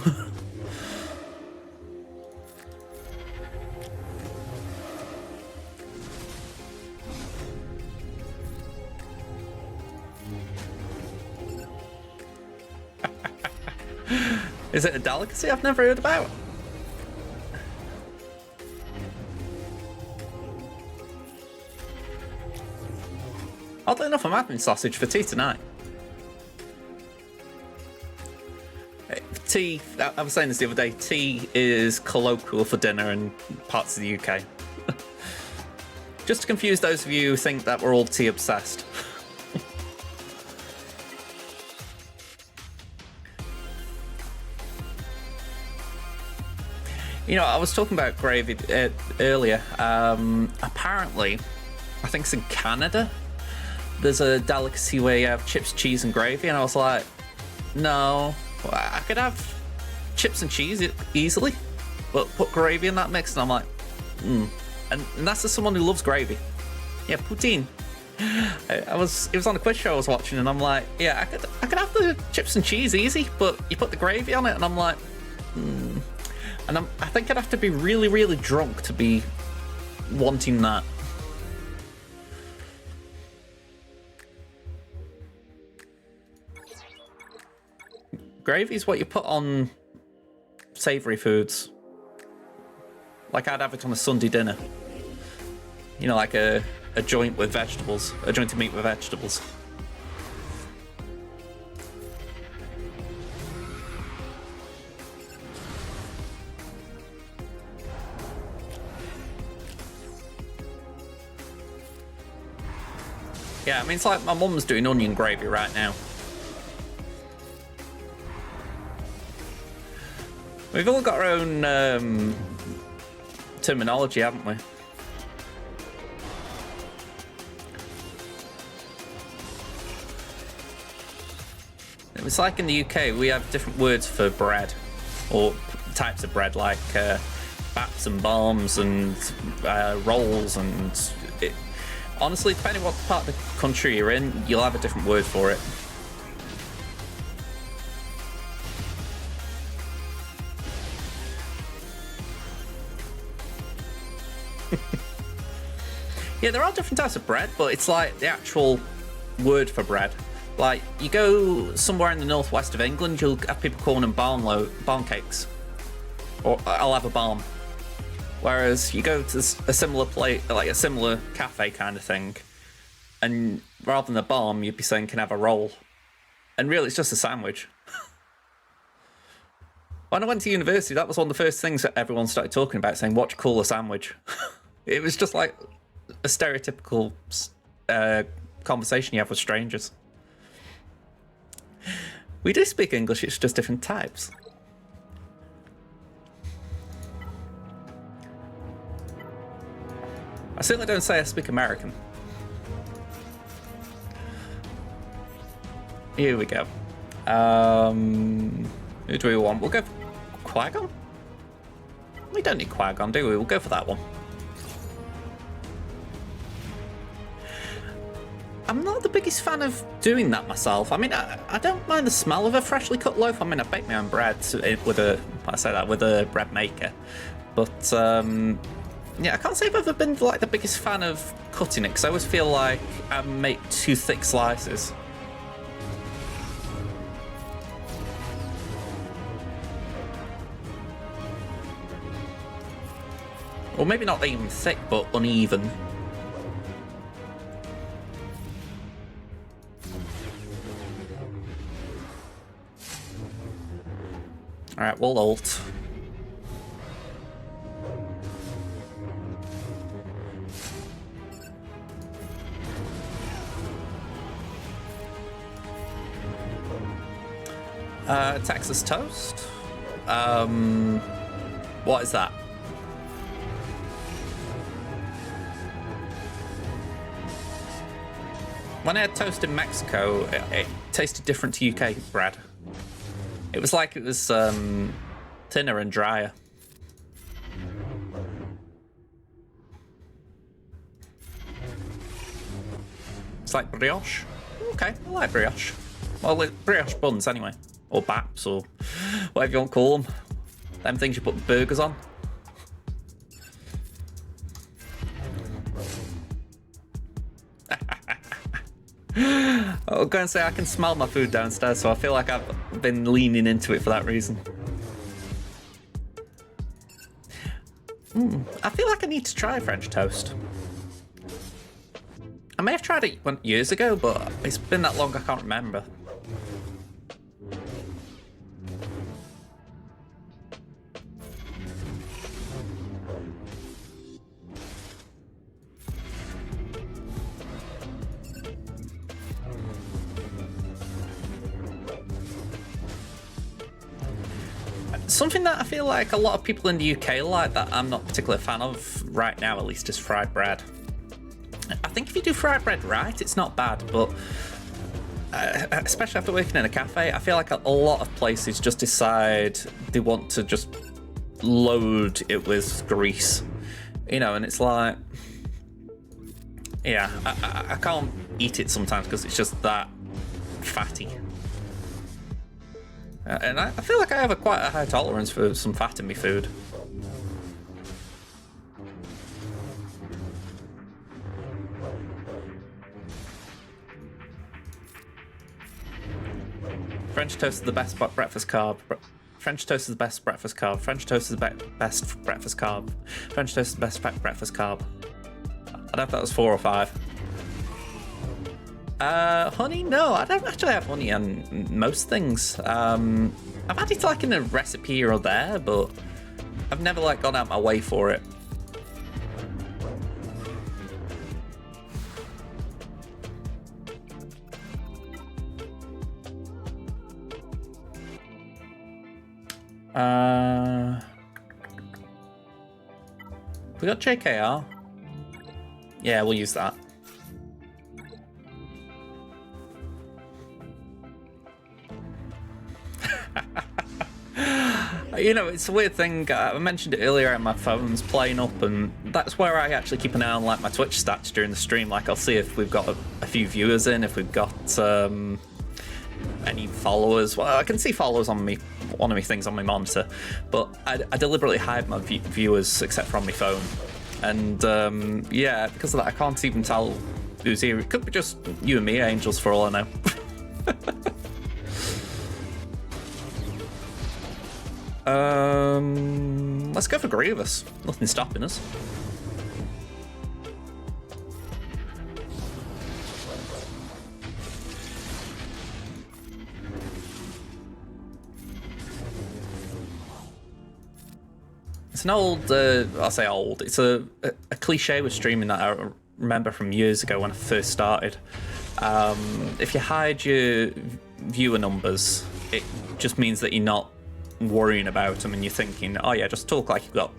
Is it a delicacy I've never heard about? Oddly enough, I'm having sausage for tea tonight. Tea, I was saying this the other day, tea is colloquial for dinner in parts of the UK. Just to confuse those of you who think that we're all tea obsessed. You know, I was talking about gravy earlier. Apparently, I think it's in Canada, there's a delicacy where you have chips, cheese, and gravy, and I was like, no, I could have chips and cheese easily, but put gravy in that mix, and I'm like, and that's just someone who loves gravy. Yeah, poutine. It was on a quiz show I was watching, and I'm like, yeah, I could have the chips and cheese easy, but you put the gravy on it, and I'm like, and I think I'd have to be really, really drunk to be wanting that. Gravy is what you put on savoury foods. Like I'd have it on a Sunday dinner. You know, like a joint with vegetables. A joint of meat with vegetables. Yeah, I mean, it's like my mum's doing onion gravy right now. We've all got our own terminology, haven't we? It's like in the UK, we have different words for bread, or types of bread, like baps and balms and rolls, and honestly, depending on what part of the country you're in, you'll have a different word for it. Yeah, there are different types of bread, but it's like the actual word for bread. Like, you go somewhere in the northwest of England, you'll have people calling them barn cakes. Or I'll have a barn. Whereas you go to a similar place, like a similar cafe kind of thing, and rather than a barn, you'd be saying, can I have a roll? And really, it's just a sandwich. When I went to university, that was one of the first things that everyone started talking about, saying, what do you call a sandwich? It was just like a stereotypical conversation you have with strangers. We do speak English, it's just different types. I certainly don't say I speak American. Here we go. Who do we want? We'll go for Qui-Gon? We don't need Qui-Gon, do we? We'll go for that one. I'm not the biggest fan of doing that myself. I mean, I don't mind the smell of a freshly cut loaf. I mean, I bake my own bread with a bread maker. But, yeah, I can't say I've ever been like the biggest fan of cutting it, because I always feel like I make too thick slices. Or maybe not even thick, but uneven. Alright, we'll ult. Texas toast? What is that? When I had toast in Mexico, it tasted different to UK bread. It was like it was thinner and drier. It's like brioche. Okay, I like brioche. Well, brioche buns anyway. Or baps, or whatever you want to call them. Them things you put burgers on. I was going to say I can smell my food downstairs, so I feel like I've been leaning into it for that reason. I feel like I need to try French toast. I may have tried it years ago, but it's been that long I can't remember. Something that I feel like a lot of people in the UK like that I'm not particularly a fan of right now, at least, is fried bread. I think if you do fried bread right, it's not bad, but especially after working in a cafe, I feel like a lot of places just decide they want to just load it with grease, you know, and it's like, yeah, I can't eat it sometimes because it's just that fatty. And I feel like I have quite a high tolerance for some fat in my food. French toast is the best breakfast carb. French toast is the best breakfast carb. French toast is the best breakfast carb. French toast is the best breakfast carb. I don't know if that was 4 or 5. Honey? No, I don't actually have honey on most things. I've had it like in a recipe here or there, but I've never like gone out my way for it. We got JKR. Yeah, we'll use that. You know, it's a weird thing. I mentioned it earlier, my phone's playing up, and that's where I actually keep an eye on like my Twitch stats during the stream. Like, I'll see if we've got a few viewers in, if we've got any followers. Well, I can see followers on one of my things on my monitor, but I deliberately hide my viewers except for on my phone. And yeah, because of that, I can't even tell who's here. It could be just you and me, Angels, for all I know. Let's go for Grievous. Nothing's stopping us. It's an old, I say old, it's a cliche with streaming that I remember from years ago when I first started. If you hide your viewer numbers, it just means that you're not worrying about them and you're thinking, oh yeah, just talk like you've got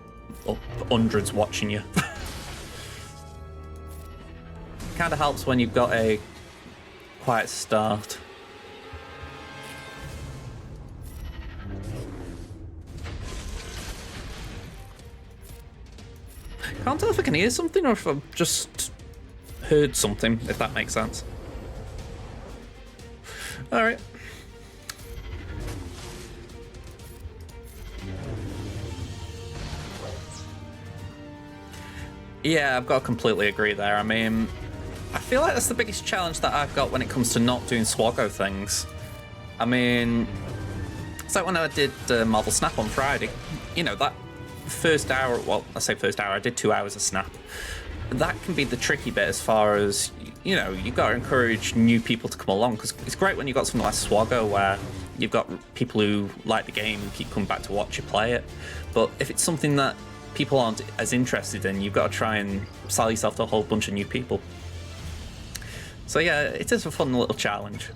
hundreds watching you. Kind of helps when you've got a quiet start. Can't tell if I can hear something or if I've just heard something, if that makes sense. Alright. Yeah, I've got to completely agree there. I mean, I feel like that's the biggest challenge that I've got when it comes to not doing SWGOH things. I mean, it's like when I did Marvel Snap on Friday. You know, that first hour, well, I say first hour, I did 2 hours of Snap. That can be the tricky bit as far as, you know, you've got to encourage new people to come along, because it's great when you've got something like SWGOH where you've got people who like the game and keep coming back to watch you play it. But if it's something that people aren't as interested in, you've got to try and sell yourself to a whole bunch of new people. So yeah, it is a fun little challenge.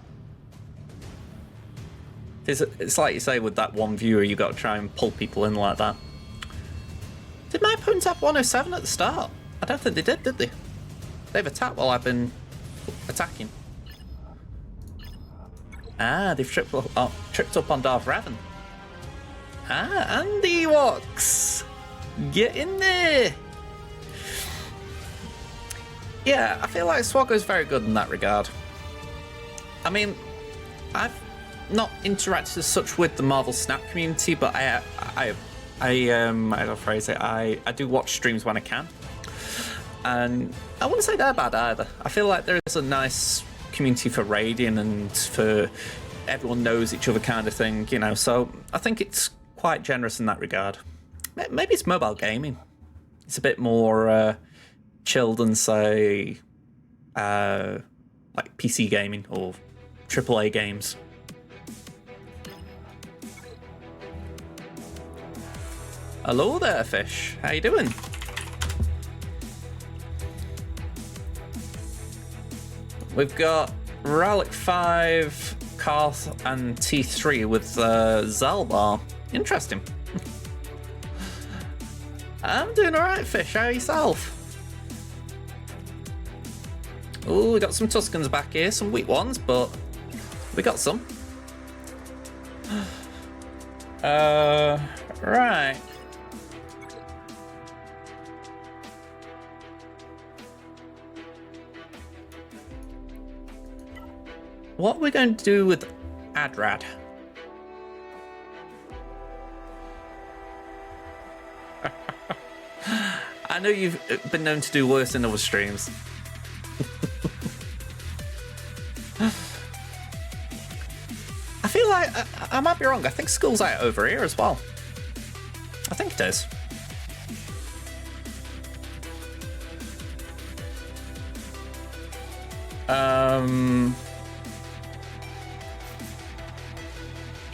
It's like you say with that one viewer, you've got to try and pull people in like that. Did my opponents have 107 at the start? I don't think they did they? They've attacked while I've been attacking. Ah, they've tripped up on Darth Revan. Ah, and the Ewoks! Get in there! Yeah, I feel like SWGOH is very good in that regard. I mean, I've not interacted as such with the Marvel Snap community, but I don't phrase it, I do watch streams when I can. And I wouldn't say they're bad either. I feel like there is a nice community for raiding and for everyone knows each other kind of thing, you know, so I think it's quite generous in that regard. Maybe it's mobile gaming. It's a bit more chilled than, say, like PC gaming or AAA games. Hello there, fish. How you doing? We've got Relic 5, Karth, and T3 with Zalbar. Interesting. I'm doing alright, fish. How are yourself? Oh, we got some Tuscans back here. Some weak ones, but we got some. Right. What are we going to do with Adrad? I know you've been known to do worse in other streams. I feel like I might be wrong. I think Skull's out over here as well. I think it is.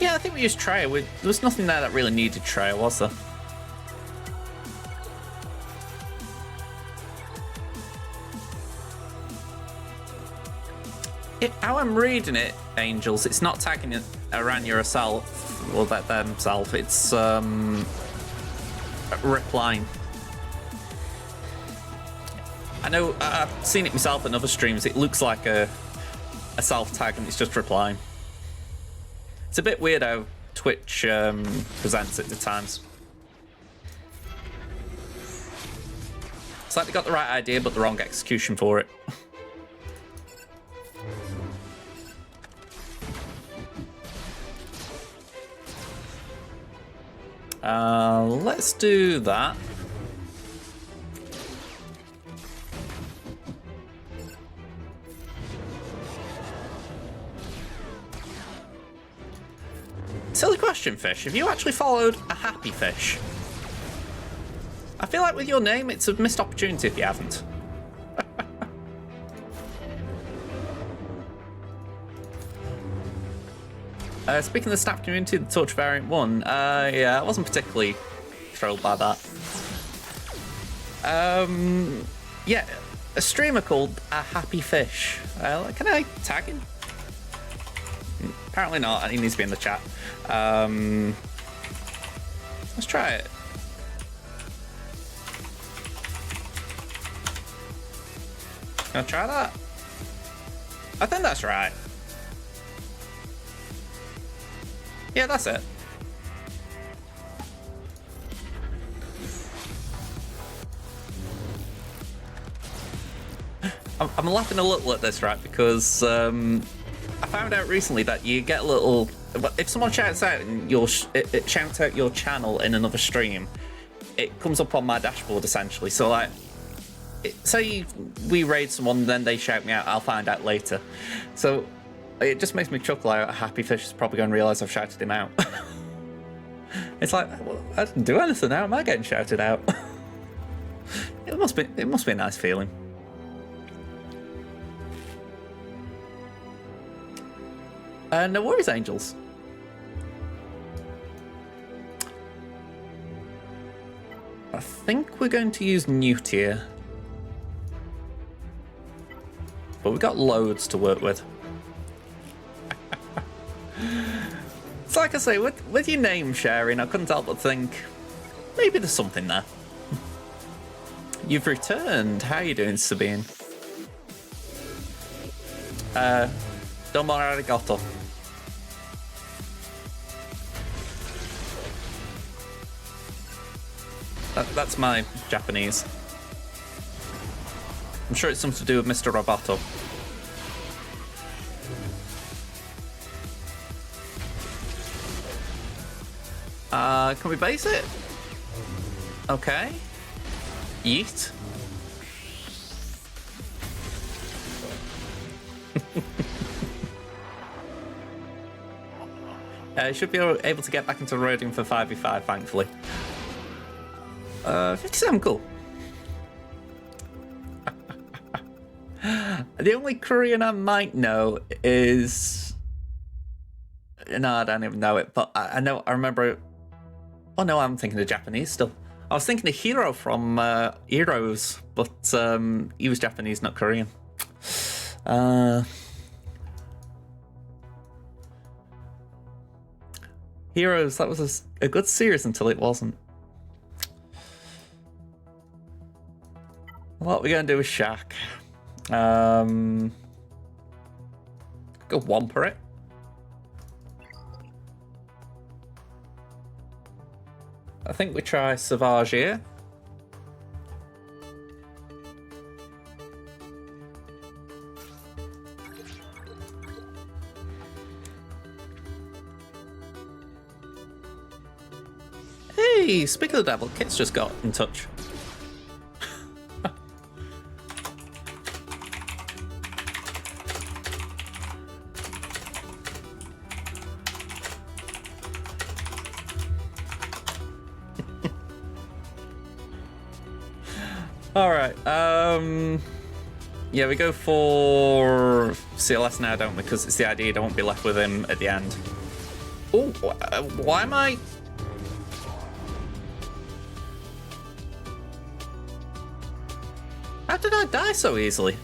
Yeah, I think we used Traya. There was nothing there that really needed Traya, was there? How I'm reading it, Angels, it's not tagging it around yourself or that themselves. It's replying. I know I've seen it myself in other streams. It looks like a self tag and it's just replying. It's a bit weird how Twitch presents it at times. It's like they got the right idea but the wrong execution for it. Let's do that. question, Fish. Have you actually followed a happy fish? I feel like with your name, it's a missed opportunity if you haven't. Speaking of the snap community, the Torch variant won. Yeah, I wasn't particularly thrilled by that. Yeah, a streamer called A Happy Fish. Can I tag him? Apparently not. He needs to be in the chat. Let's try it. Can I try that? I think that's right. Yeah, that's it. I'm laughing a little at this, right? Because I found out recently that you get a little... If someone shouts out and it shouts out your channel in another stream, it comes up on my dashboard, essentially. So, like, say we raid someone, then they shout me out, I'll find out later. So, it just makes me chuckle out. Happy Fish is probably going to realise I've shouted him out. It's like, well, I didn't do anything now. Am I getting shouted out? It must be a nice feeling. No worries, Angels. I think we're going to use Newt here. But we've got loads to work with. It's like I say, with your name sharing, I couldn't help but think, maybe there's something there. You've returned. How are you doing, Sabine? Domo arigato. That's my Japanese. I'm sure it's something to do with Mr. Roboto. Can we base it? Okay. Yeet. Should be able to get back into raiding for 5v5, thankfully. 57, cool. The only Korean I might know is... No, I don't even know it, but I remember... Oh no, I'm thinking of Japanese still. I was thinking of Hero from Heroes, but he was Japanese, not Korean. Heroes, that was a good series until it wasn't. What are we going to do with Shaq? Go Whomper it. I think we try SWGOH here. Hey, speak of the devil, Kit's just got in touch. Alright, yeah, we go for CLS now, don't we? Because it's the idea you don't be left with him at the end. Oh, why am I... How did I die so easily?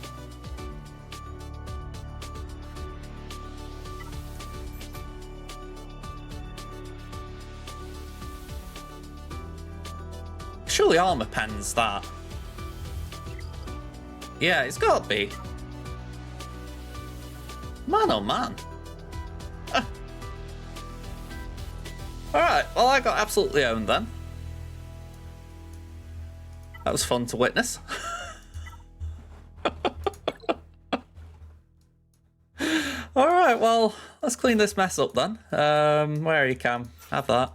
Surely armor pens that. Yeah, it's gotta be. Man, oh man. Alright, well I got absolutely owned then. That was fun to witness. Alright, well, let's clean this mess up then. Where are you, Cam? Have that.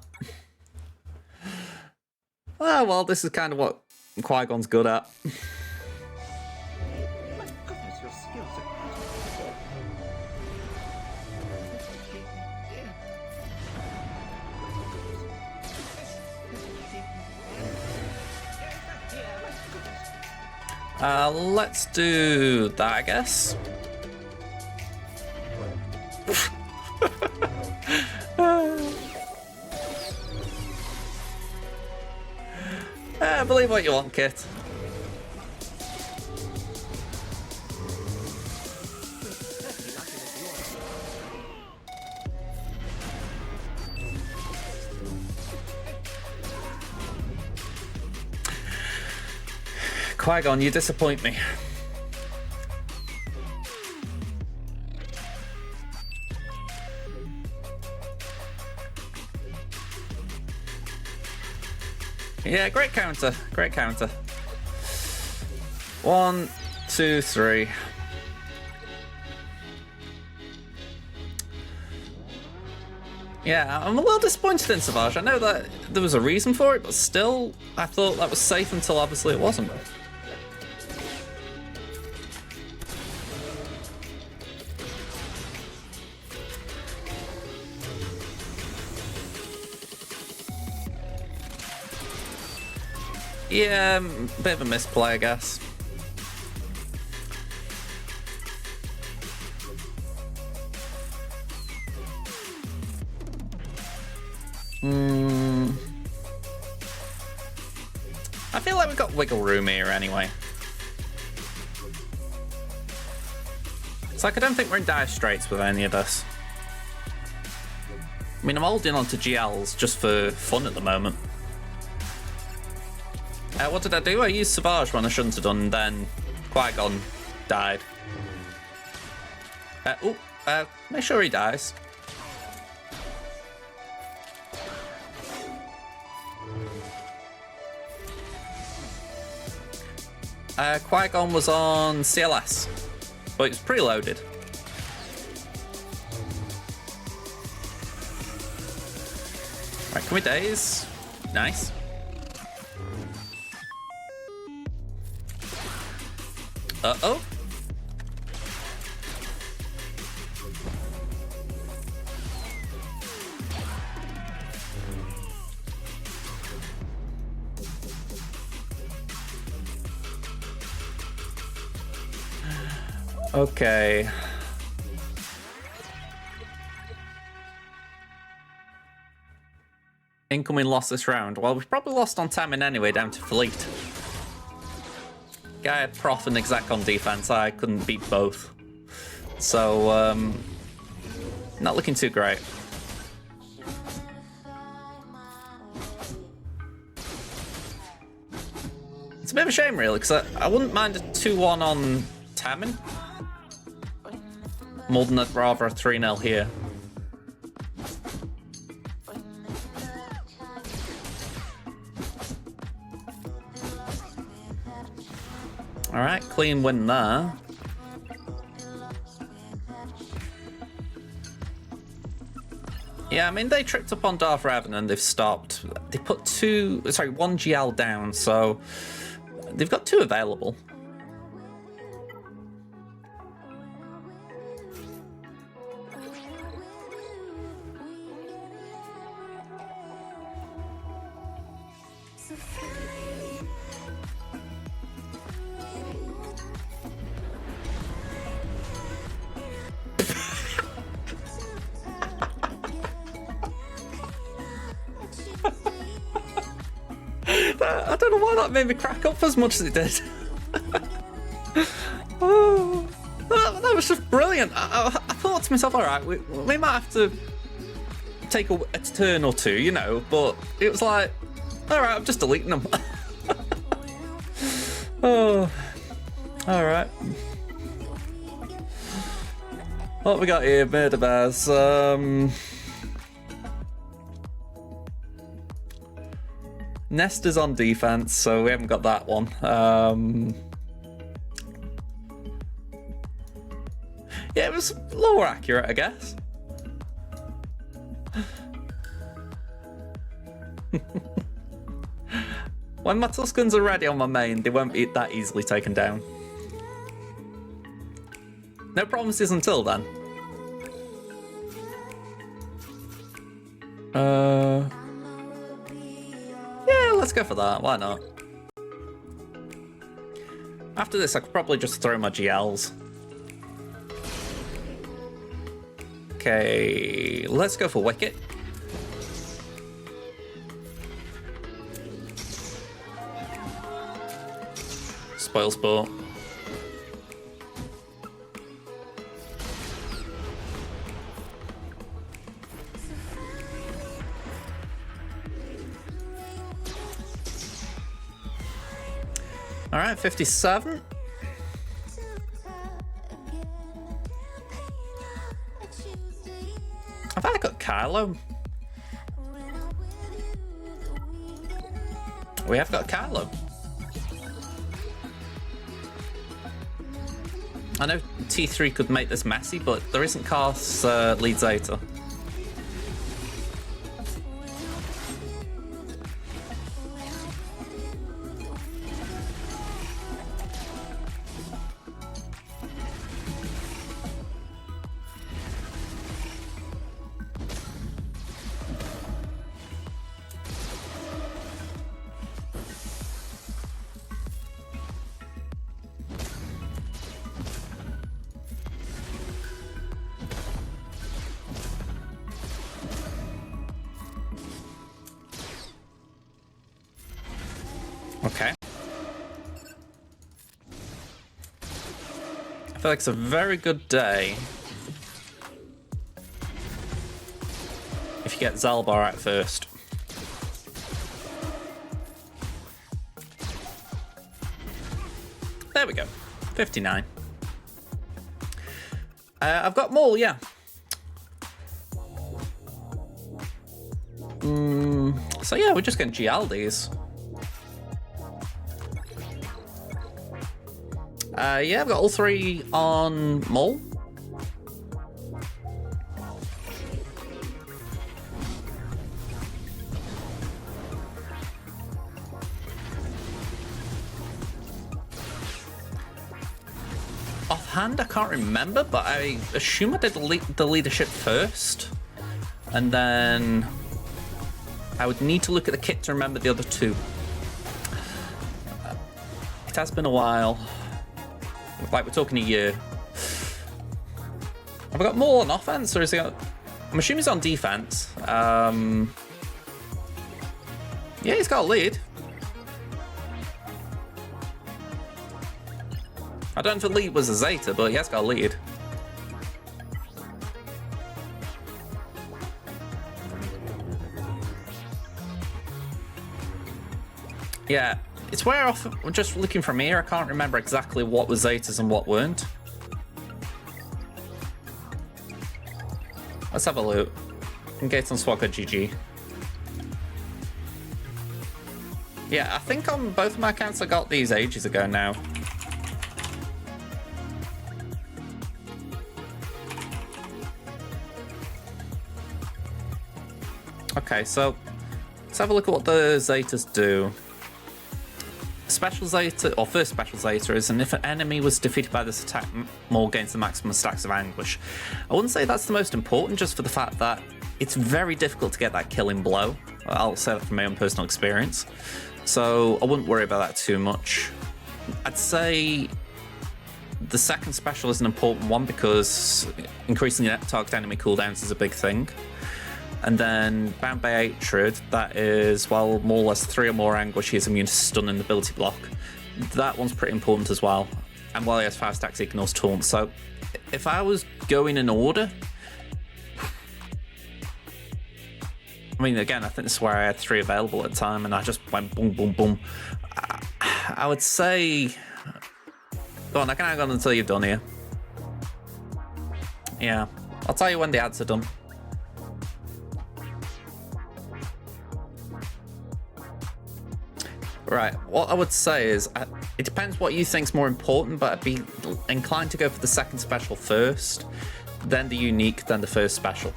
Oh, well, this is kind of what Qui-Gon's good at. Let's do that, I guess. Believe what you want, Kit. Qui-Gon, you disappoint me. Yeah, great counter. Great counter. 1, 2, 3. Yeah, I'm a little disappointed in Savage. I know that there was a reason for it, but still, I thought that was safe until obviously it wasn't. Yeah, bit of a misplay, I guess. I feel like we've got wiggle room here anyway. It's like I don't think we're in dire straits with any of this. I mean, I'm holding on to GLs just for fun at the moment. What did I do? I used Savage when I shouldn't have done, then Qui-Gon died. Make sure he dies. Qui-Gon was on CLS, but it was preloaded. Right, can we daze? Nice. Uh-oh. Okay. Incoming loss this round. Well, we've probably lost on Temmin anyway, down to Fleet. Guy had Prof and Exec on defense. I couldn't beat both. So, not looking too great. It's a bit of a shame, really, because I wouldn't mind a 2-1 on Temmin. More than I'd rather a 3-0 here. Alright, clean win there. Yeah, I mean, they tripped up on Darth Revan and they've stopped. They put one GL down, so they've got 2 available. I don't know why that made me crack up as much as it did. Oh, that was just brilliant. I thought to myself, all right, we might have to take a turn or two, you know, but it was like, all right, I'm just deleting them. Oh, all right. What we got here, Murder Bears? Nester's on defense, so we haven't got that one. Yeah, it was a little more accurate, I guess. When my Tuscans are ready on my main, they won't be that easily taken down. No promises until then. Yeah, let's go for that. Why not? After this, I could probably just throw my GLs. Okay, let's go for Wicket. Spoil Sport. All right, 57. Have I got Kylo? We have got Kylo. I know T3 could make this messy, but there isn't Cars lead Zeta. Okay. I feel like it's a very good day if you get Zalbar out first. There we go. 59. I've got Maul, yeah. So yeah, we're just going to GL these. Yeah, I've got all three on Maul. Offhand, I can't remember, but I assume I did the leadership first. And then I would need to look at the kit to remember the other two. It has been a while. Like, we're talking a year. Have I got more on offense, or is he on... I'm assuming he's on defense. Yeah, he's got a lead. I don't know if the lead was a Zeta, but he has got a lead. Yeah. It's where I'm just looking from here, I can't remember exactly what was Zetas and what weren't. Let's have a look. Engage on SWGOH GG. Yeah, I think on both of my accounts I got these ages ago now. Okay, so let's have a look at what the Zetas do. Special Zeta, or first special Zeta, is, and if an enemy was defeated by this attack, Maul gains the maximum stacks of anguish. I wouldn't say that's the most important, just for the fact that it's very difficult to get that killing blow. I'll say that from my own personal experience. So I wouldn't worry about that too much. I'd say the second special is an important one because increasing the target enemy cooldowns is a big thing. And then Bound by Hatred, that is, while Maul has 3 or more anguish, he is immune to stun and ability block. That one's pretty important as well. And while he has 5 stacks, he ignores taunt. So if I was going in order, I mean, again, I think this is where I had 3 available at the time, and I just went boom, boom, boom. I would say... Go on, I can hang on until you've done here. Yeah, I'll tell you when the ads are done. Right, what I would say is, it depends what you think's more important, but I'd be inclined to go for the second special first, then the unique, then the first special.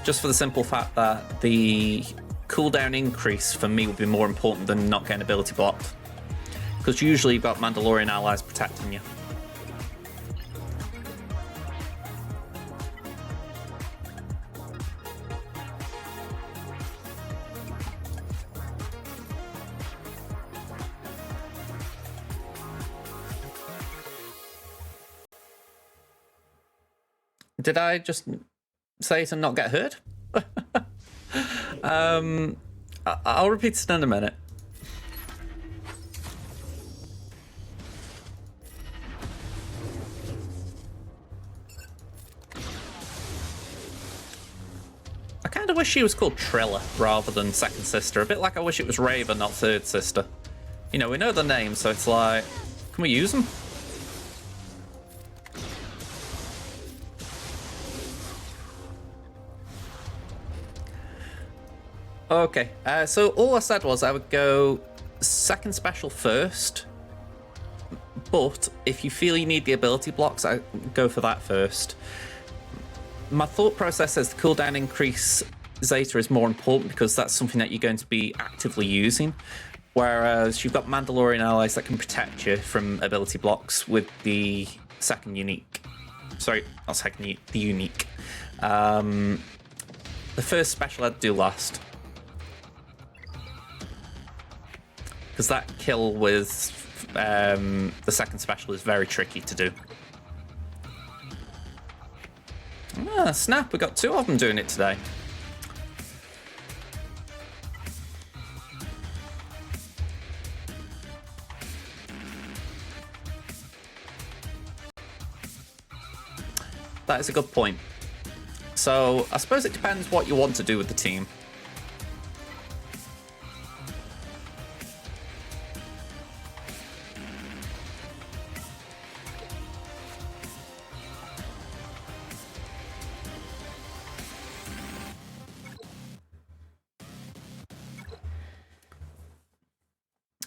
Just for the simple fact that the cooldown increase for me would be more important than not getting ability blocked. Because usually you've got Mandalorian allies protecting you. Did I just say to not get hurt? I'll repeat it in a minute. I kind of wish she was called Trilla rather than second sister. A bit like I wish it was Raven, not third sister. You know, we know the name, so it's like, can we use them? Okay, so all I said was I would go second special first, but if you feel you need the ability blocks, I go for that first. My thought process is the cooldown increase Zeta is more important because that's something that you're going to be actively using, whereas you've got Mandalorian allies that can protect you from ability blocks with the second unique. Sorry, not second, the unique. The first special I'd do last. Because that kill with the second special is very tricky to do. Ah, snap, we got two of them doing it today. That is a good point. So I suppose it depends what you want to do with the team.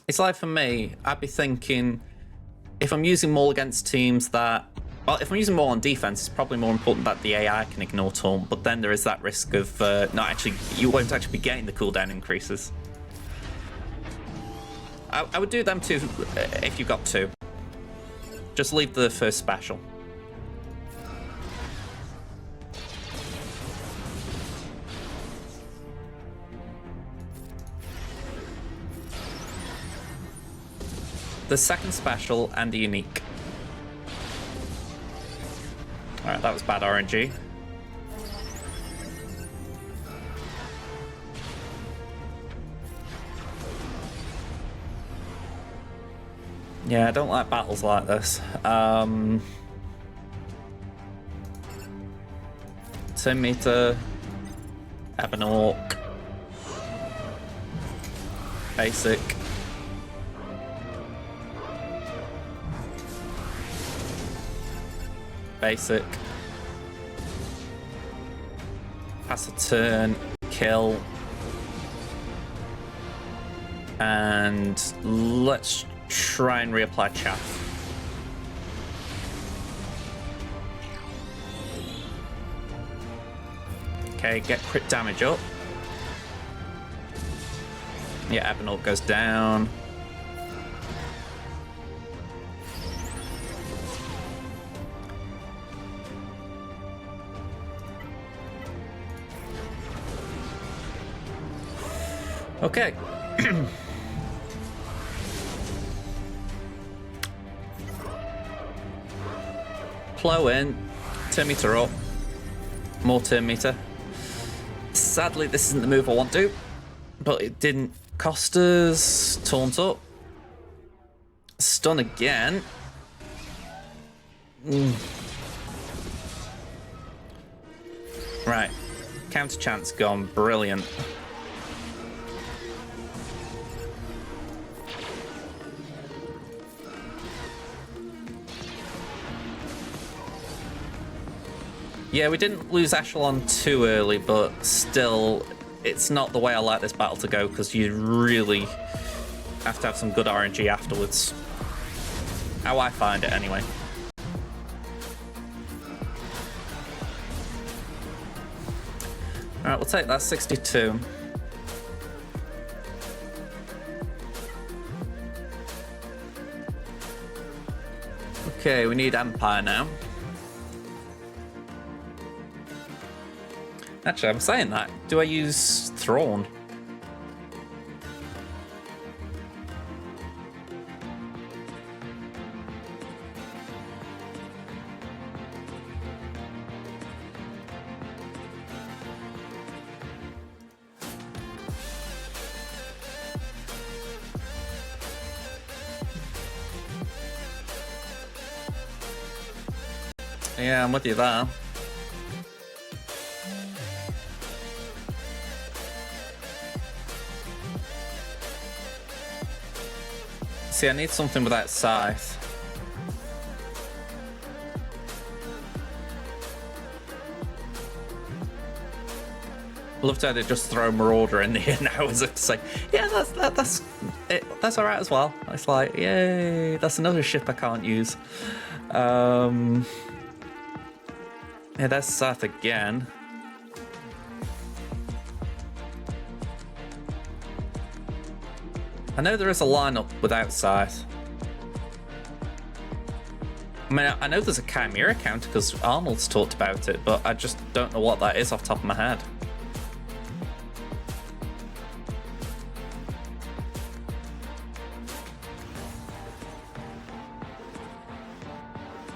It's like for me, I'd be thinking if I'm using Maul against teams that, well, if I'm using Maul on defense, it's probably more important that the AI can ignore taunt, but then there is that risk of not actually, you won't actually be getting the cooldown increases. I would do them too if you've got two. Just leave the first special. The second special and the unique. Alright, that was bad RNG. Yeah, I don't like battles like this. Tim meter, Ebonhawk, basic. Basic. Pass a turn, kill. And let's try and reapply chaff. Okay, get crit damage up. Yeah, Ebonhawk goes down. Okay. Plow in, turn meter up, more turn meter. Sadly, this isn't the move I want to, but it didn't cost us. Taunt up, stun again. Right, counter chance gone, brilliant. Yeah, we didn't lose Echelon too early, but still, it's not the way I like this battle to go, because you really have to have some good RNG afterwards. How I find it, anyway. Alright, we'll take that 62. Okay, we need Empire now. Actually, I'm saying that. Do I use Thrawn? Yeah, I'm with you there. See, I need something without scythe. Love to just throw Marauder in here now as if to say, yeah, that's it. That's all right as well. It's like, yay, that's another ship I can't use. Yeah, there's Scythe again. I know there is a lineup without Scythe. I mean, I know there's a Chimera counter because Arnold's talked about it, but I just don't know what that is off the top of my head.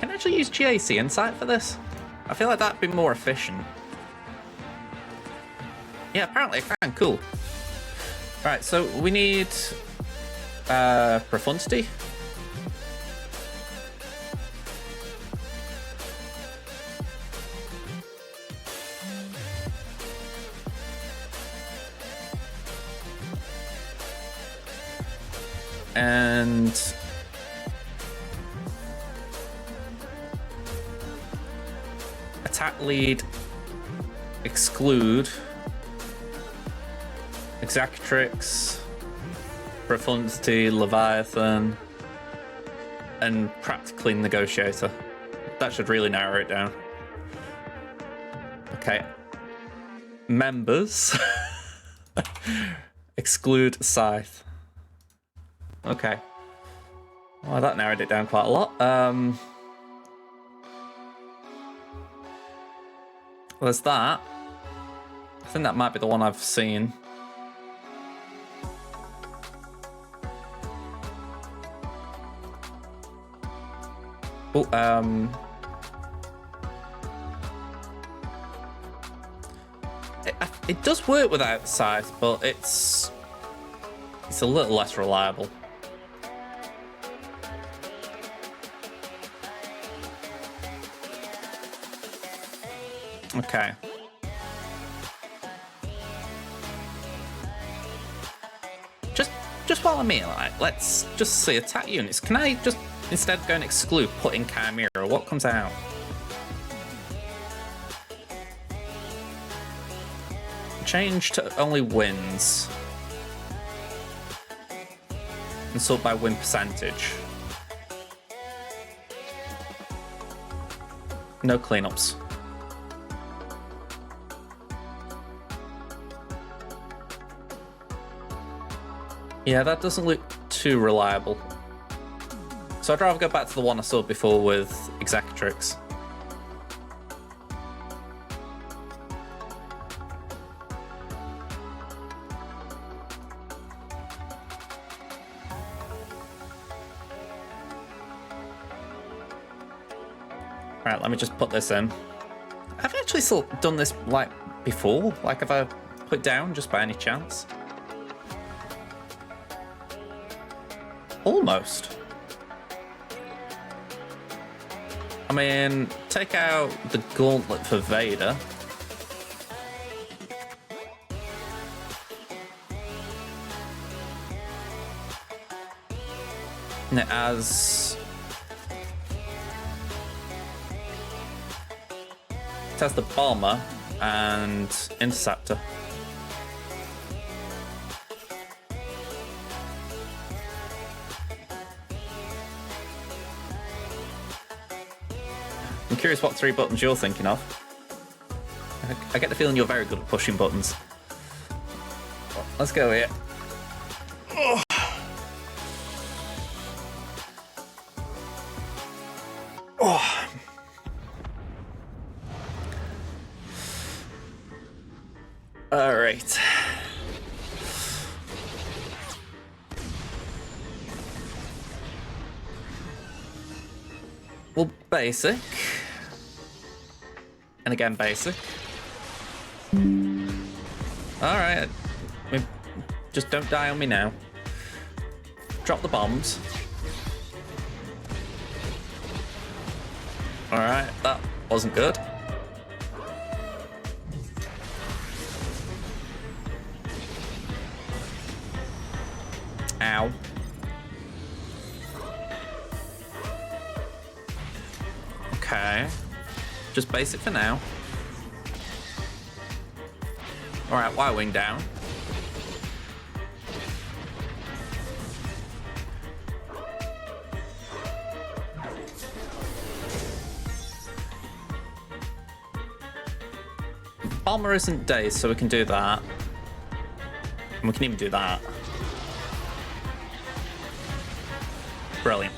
Can I actually use GAC Insight for this? I feel like that'd be more efficient. Yeah, apparently I can. Cool. Right, so we need Profundity. And attack lead, exclude, Exactrix, Profundity, Leviathan, and practically Negotiator. That should really narrow it down. Okay. Members. Exclude Scythe. Okay. Well, that narrowed it down quite a lot. There's that. I think that might be the one I've seen. Oh, it does work without Scythe, but it's a little less reliable. Okay. Just while I'm here, like, let's just see attack units. Can I just, instead of going exclude, put in Chimera? What comes out? Change to only wins. And sort by win percentage. No cleanups. Yeah, that doesn't look too reliable. So I'd rather go back to the one I saw before with Exactrix. Right, let me just put this in. I've actually still done this like before. Like, have I put down just by any chance? Almost. I mean, take out the gauntlet for Vader. And it has... It has the Bomber and Interceptor. I'm curious what 3 buttons you're thinking of. I get the feeling you're very good at pushing buttons. Let's go here. Oh. Oh. All right. Well, basic. And again, basic. Alright. Just don't die on me now. Drop the bombs. Alright, that wasn't good. Ow. Okay. Just base it for now. Alright, Y-wing down. Bomber isn't dazed, so we can do that. And we can even do that. Brilliant.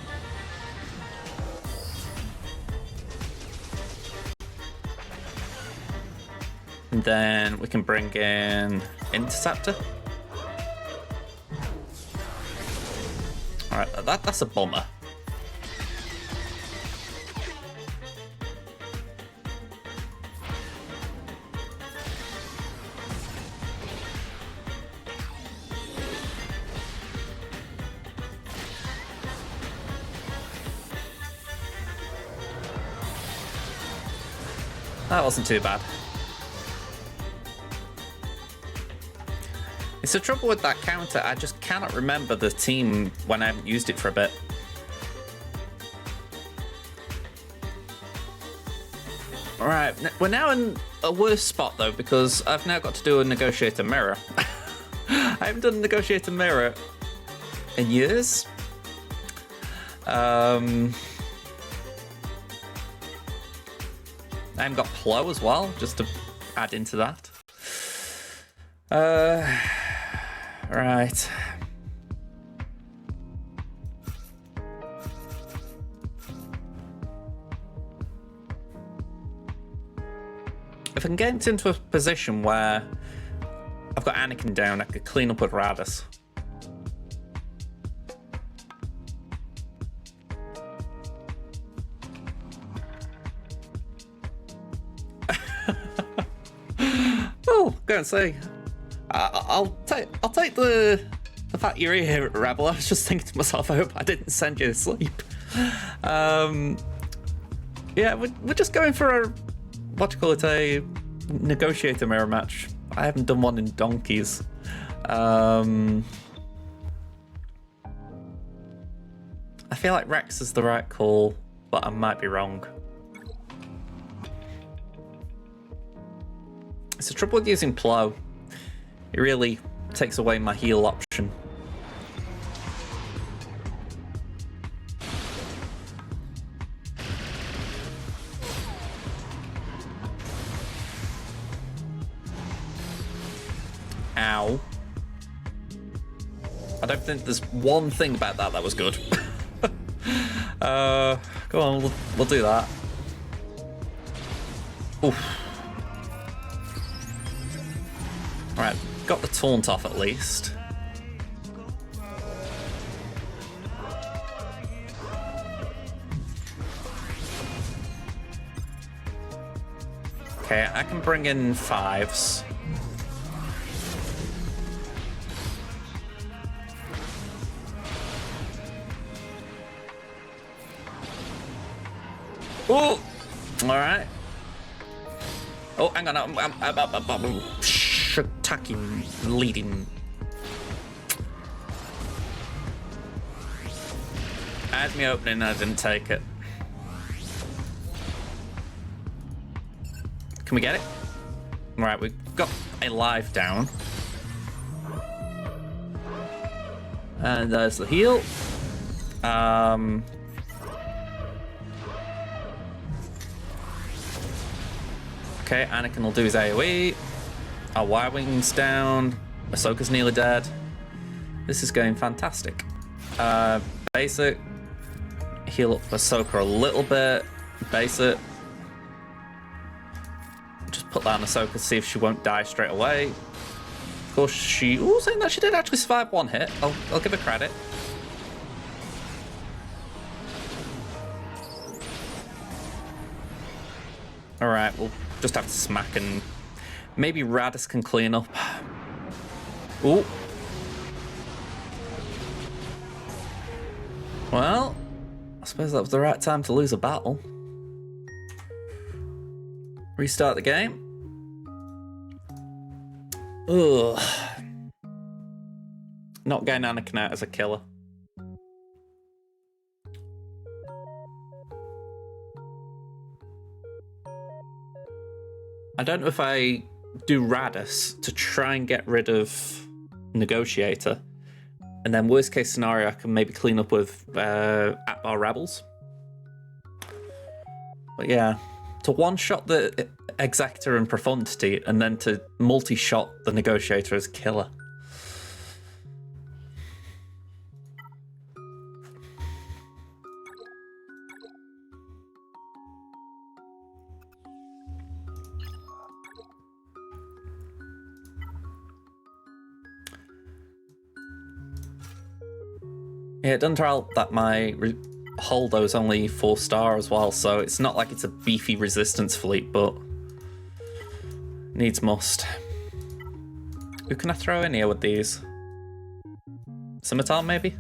And then we can bring in Interceptor. Alright, that's a bomber. That wasn't too bad. It's the trouble with that counter, I just cannot remember the team when I haven't used it for a bit. Alright, we're now in a worse spot though, because I've now got to do a Negotiator Mirror. I haven't done a Negotiator Mirror in years. I haven't got Plow as well, just to add into that. Right. If I can get into a position where I've got Anakin down, I could clean up with Radis. Oh, go and see. I'll take the fact you're here, Rebel. I was just thinking to myself, I hope I didn't send you to sleep. Yeah, we're just going for a, what do you call it, a Negotiator Mirror match. I haven't done one in donkeys. I feel like Rex is the right call, but I might be wrong. It's the trouble with using Plow. It really takes away my heal option. Ow. I don't think there's one thing about that was good. Go on, we'll do that. Oof. Alright, got the taunt off at least. Okay, I can bring in 5s. Oh! Alright. Oh, hang on, I'm attacking, leading. I had me opening and I didn't take it. Can we get it? Right, we've got a live down. And there's the heal. Okay, Anakin will do his AoE. Our Y-wing's down. Ahsoka's nearly dead. This is going fantastic. Basic. Heal up Ahsoka a little bit. Basic. Just put that on Ahsoka to see if she won't die straight away. Of course, she... Ooh, saying that she did actually survive one hit. I'll give her credit. Alright, we'll just have to smack and... Maybe Radis can clean up. Ooh. Well, I suppose that was the right time to lose a battle. Restart the game. Ugh. Not getting Anakin out as a killer. I don't know if I do Radis to try and get rid of Negotiator, and then worst case scenario, I can maybe clean up with Atbar Rebels. But yeah, to one-shot the Executor and Profundity, and then to multi-shot the Negotiator as killer. Yeah, it doesn't help that my Holdo is only 4-star as well, so it's not like it's a beefy resistance fleet, but needs must. Who can I throw in here with these? Scimitar, maybe?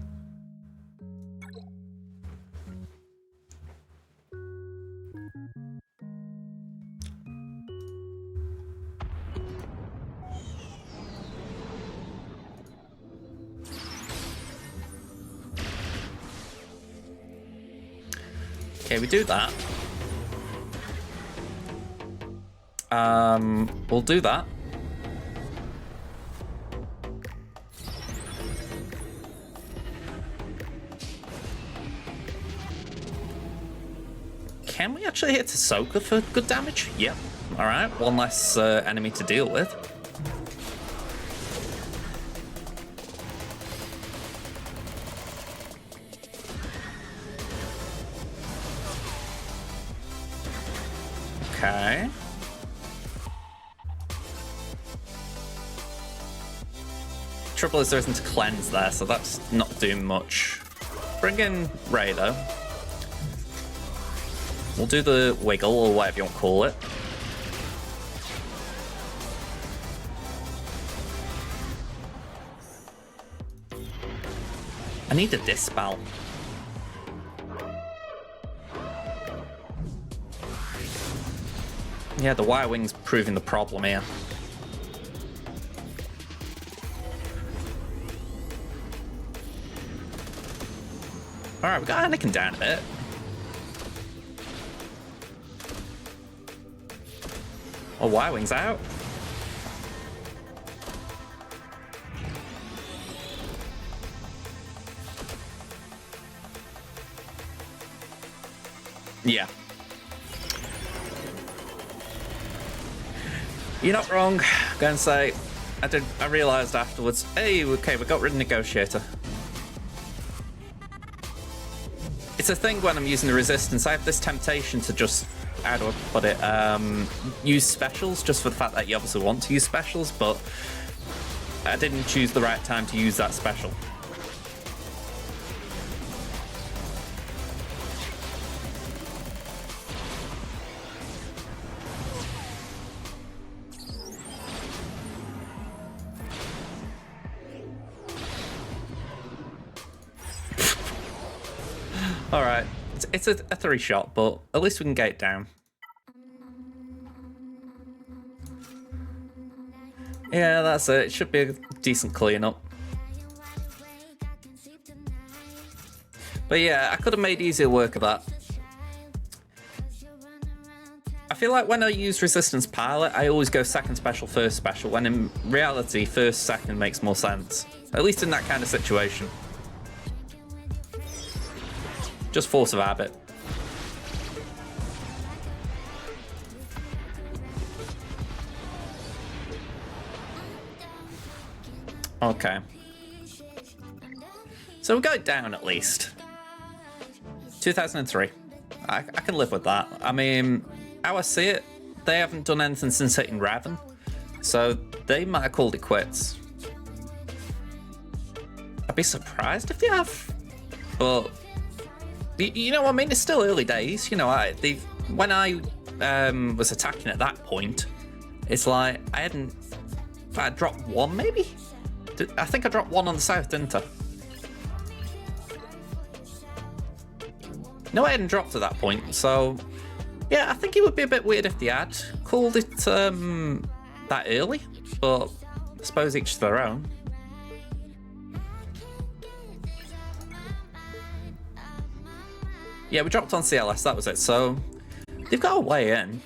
Okay, we do that. We'll do that. Can we actually hit Ahsoka for good damage? Yep. Alright, one less enemy to deal with. Okay. Trouble is there isn't a cleanse there, so that's not doing much. Bring in Rey though. We'll do the wiggle or whatever you want to call it. I need a dispel. Yeah, the wire wing's proving the problem here. Alright, we got Anakin down a bit. Oh, wire wing's out. Yeah. You're not wrong. I'm going to say, I realised afterwards, hey, okay, we got rid of Negotiator. It's a thing when I'm using the Resistance, I have this temptation to just, how do I put it, use specials, just for the fact that you obviously want to use specials, but I didn't choose the right time to use that special. Alright, it's a 3-shot, but at least we can get it down. Yeah, that's it. It should be a decent cleanup. But yeah, I could have made easier work of that. I feel like when I use Resistance Pilot, I always go second special, first special, when in reality, first, second makes more sense. At least in that kind of situation. Just force of habit. Okay. So we got it down at least. 2003. I can live with that. I mean, how I see it, they haven't done anything since hitting Raven, so they might have called it quits. I'd be surprised if they have, but you know what I mean? It's still early days. You know, when I was attacking at that point, it's like I dropped one maybe? I think I dropped one on the south, didn't I? No, I hadn't dropped at that point, so Yeah, I think it would be a bit weird if they had called it that early, but I suppose each to their own. Yeah, we dropped on CLS, that was it. So they've got a way in.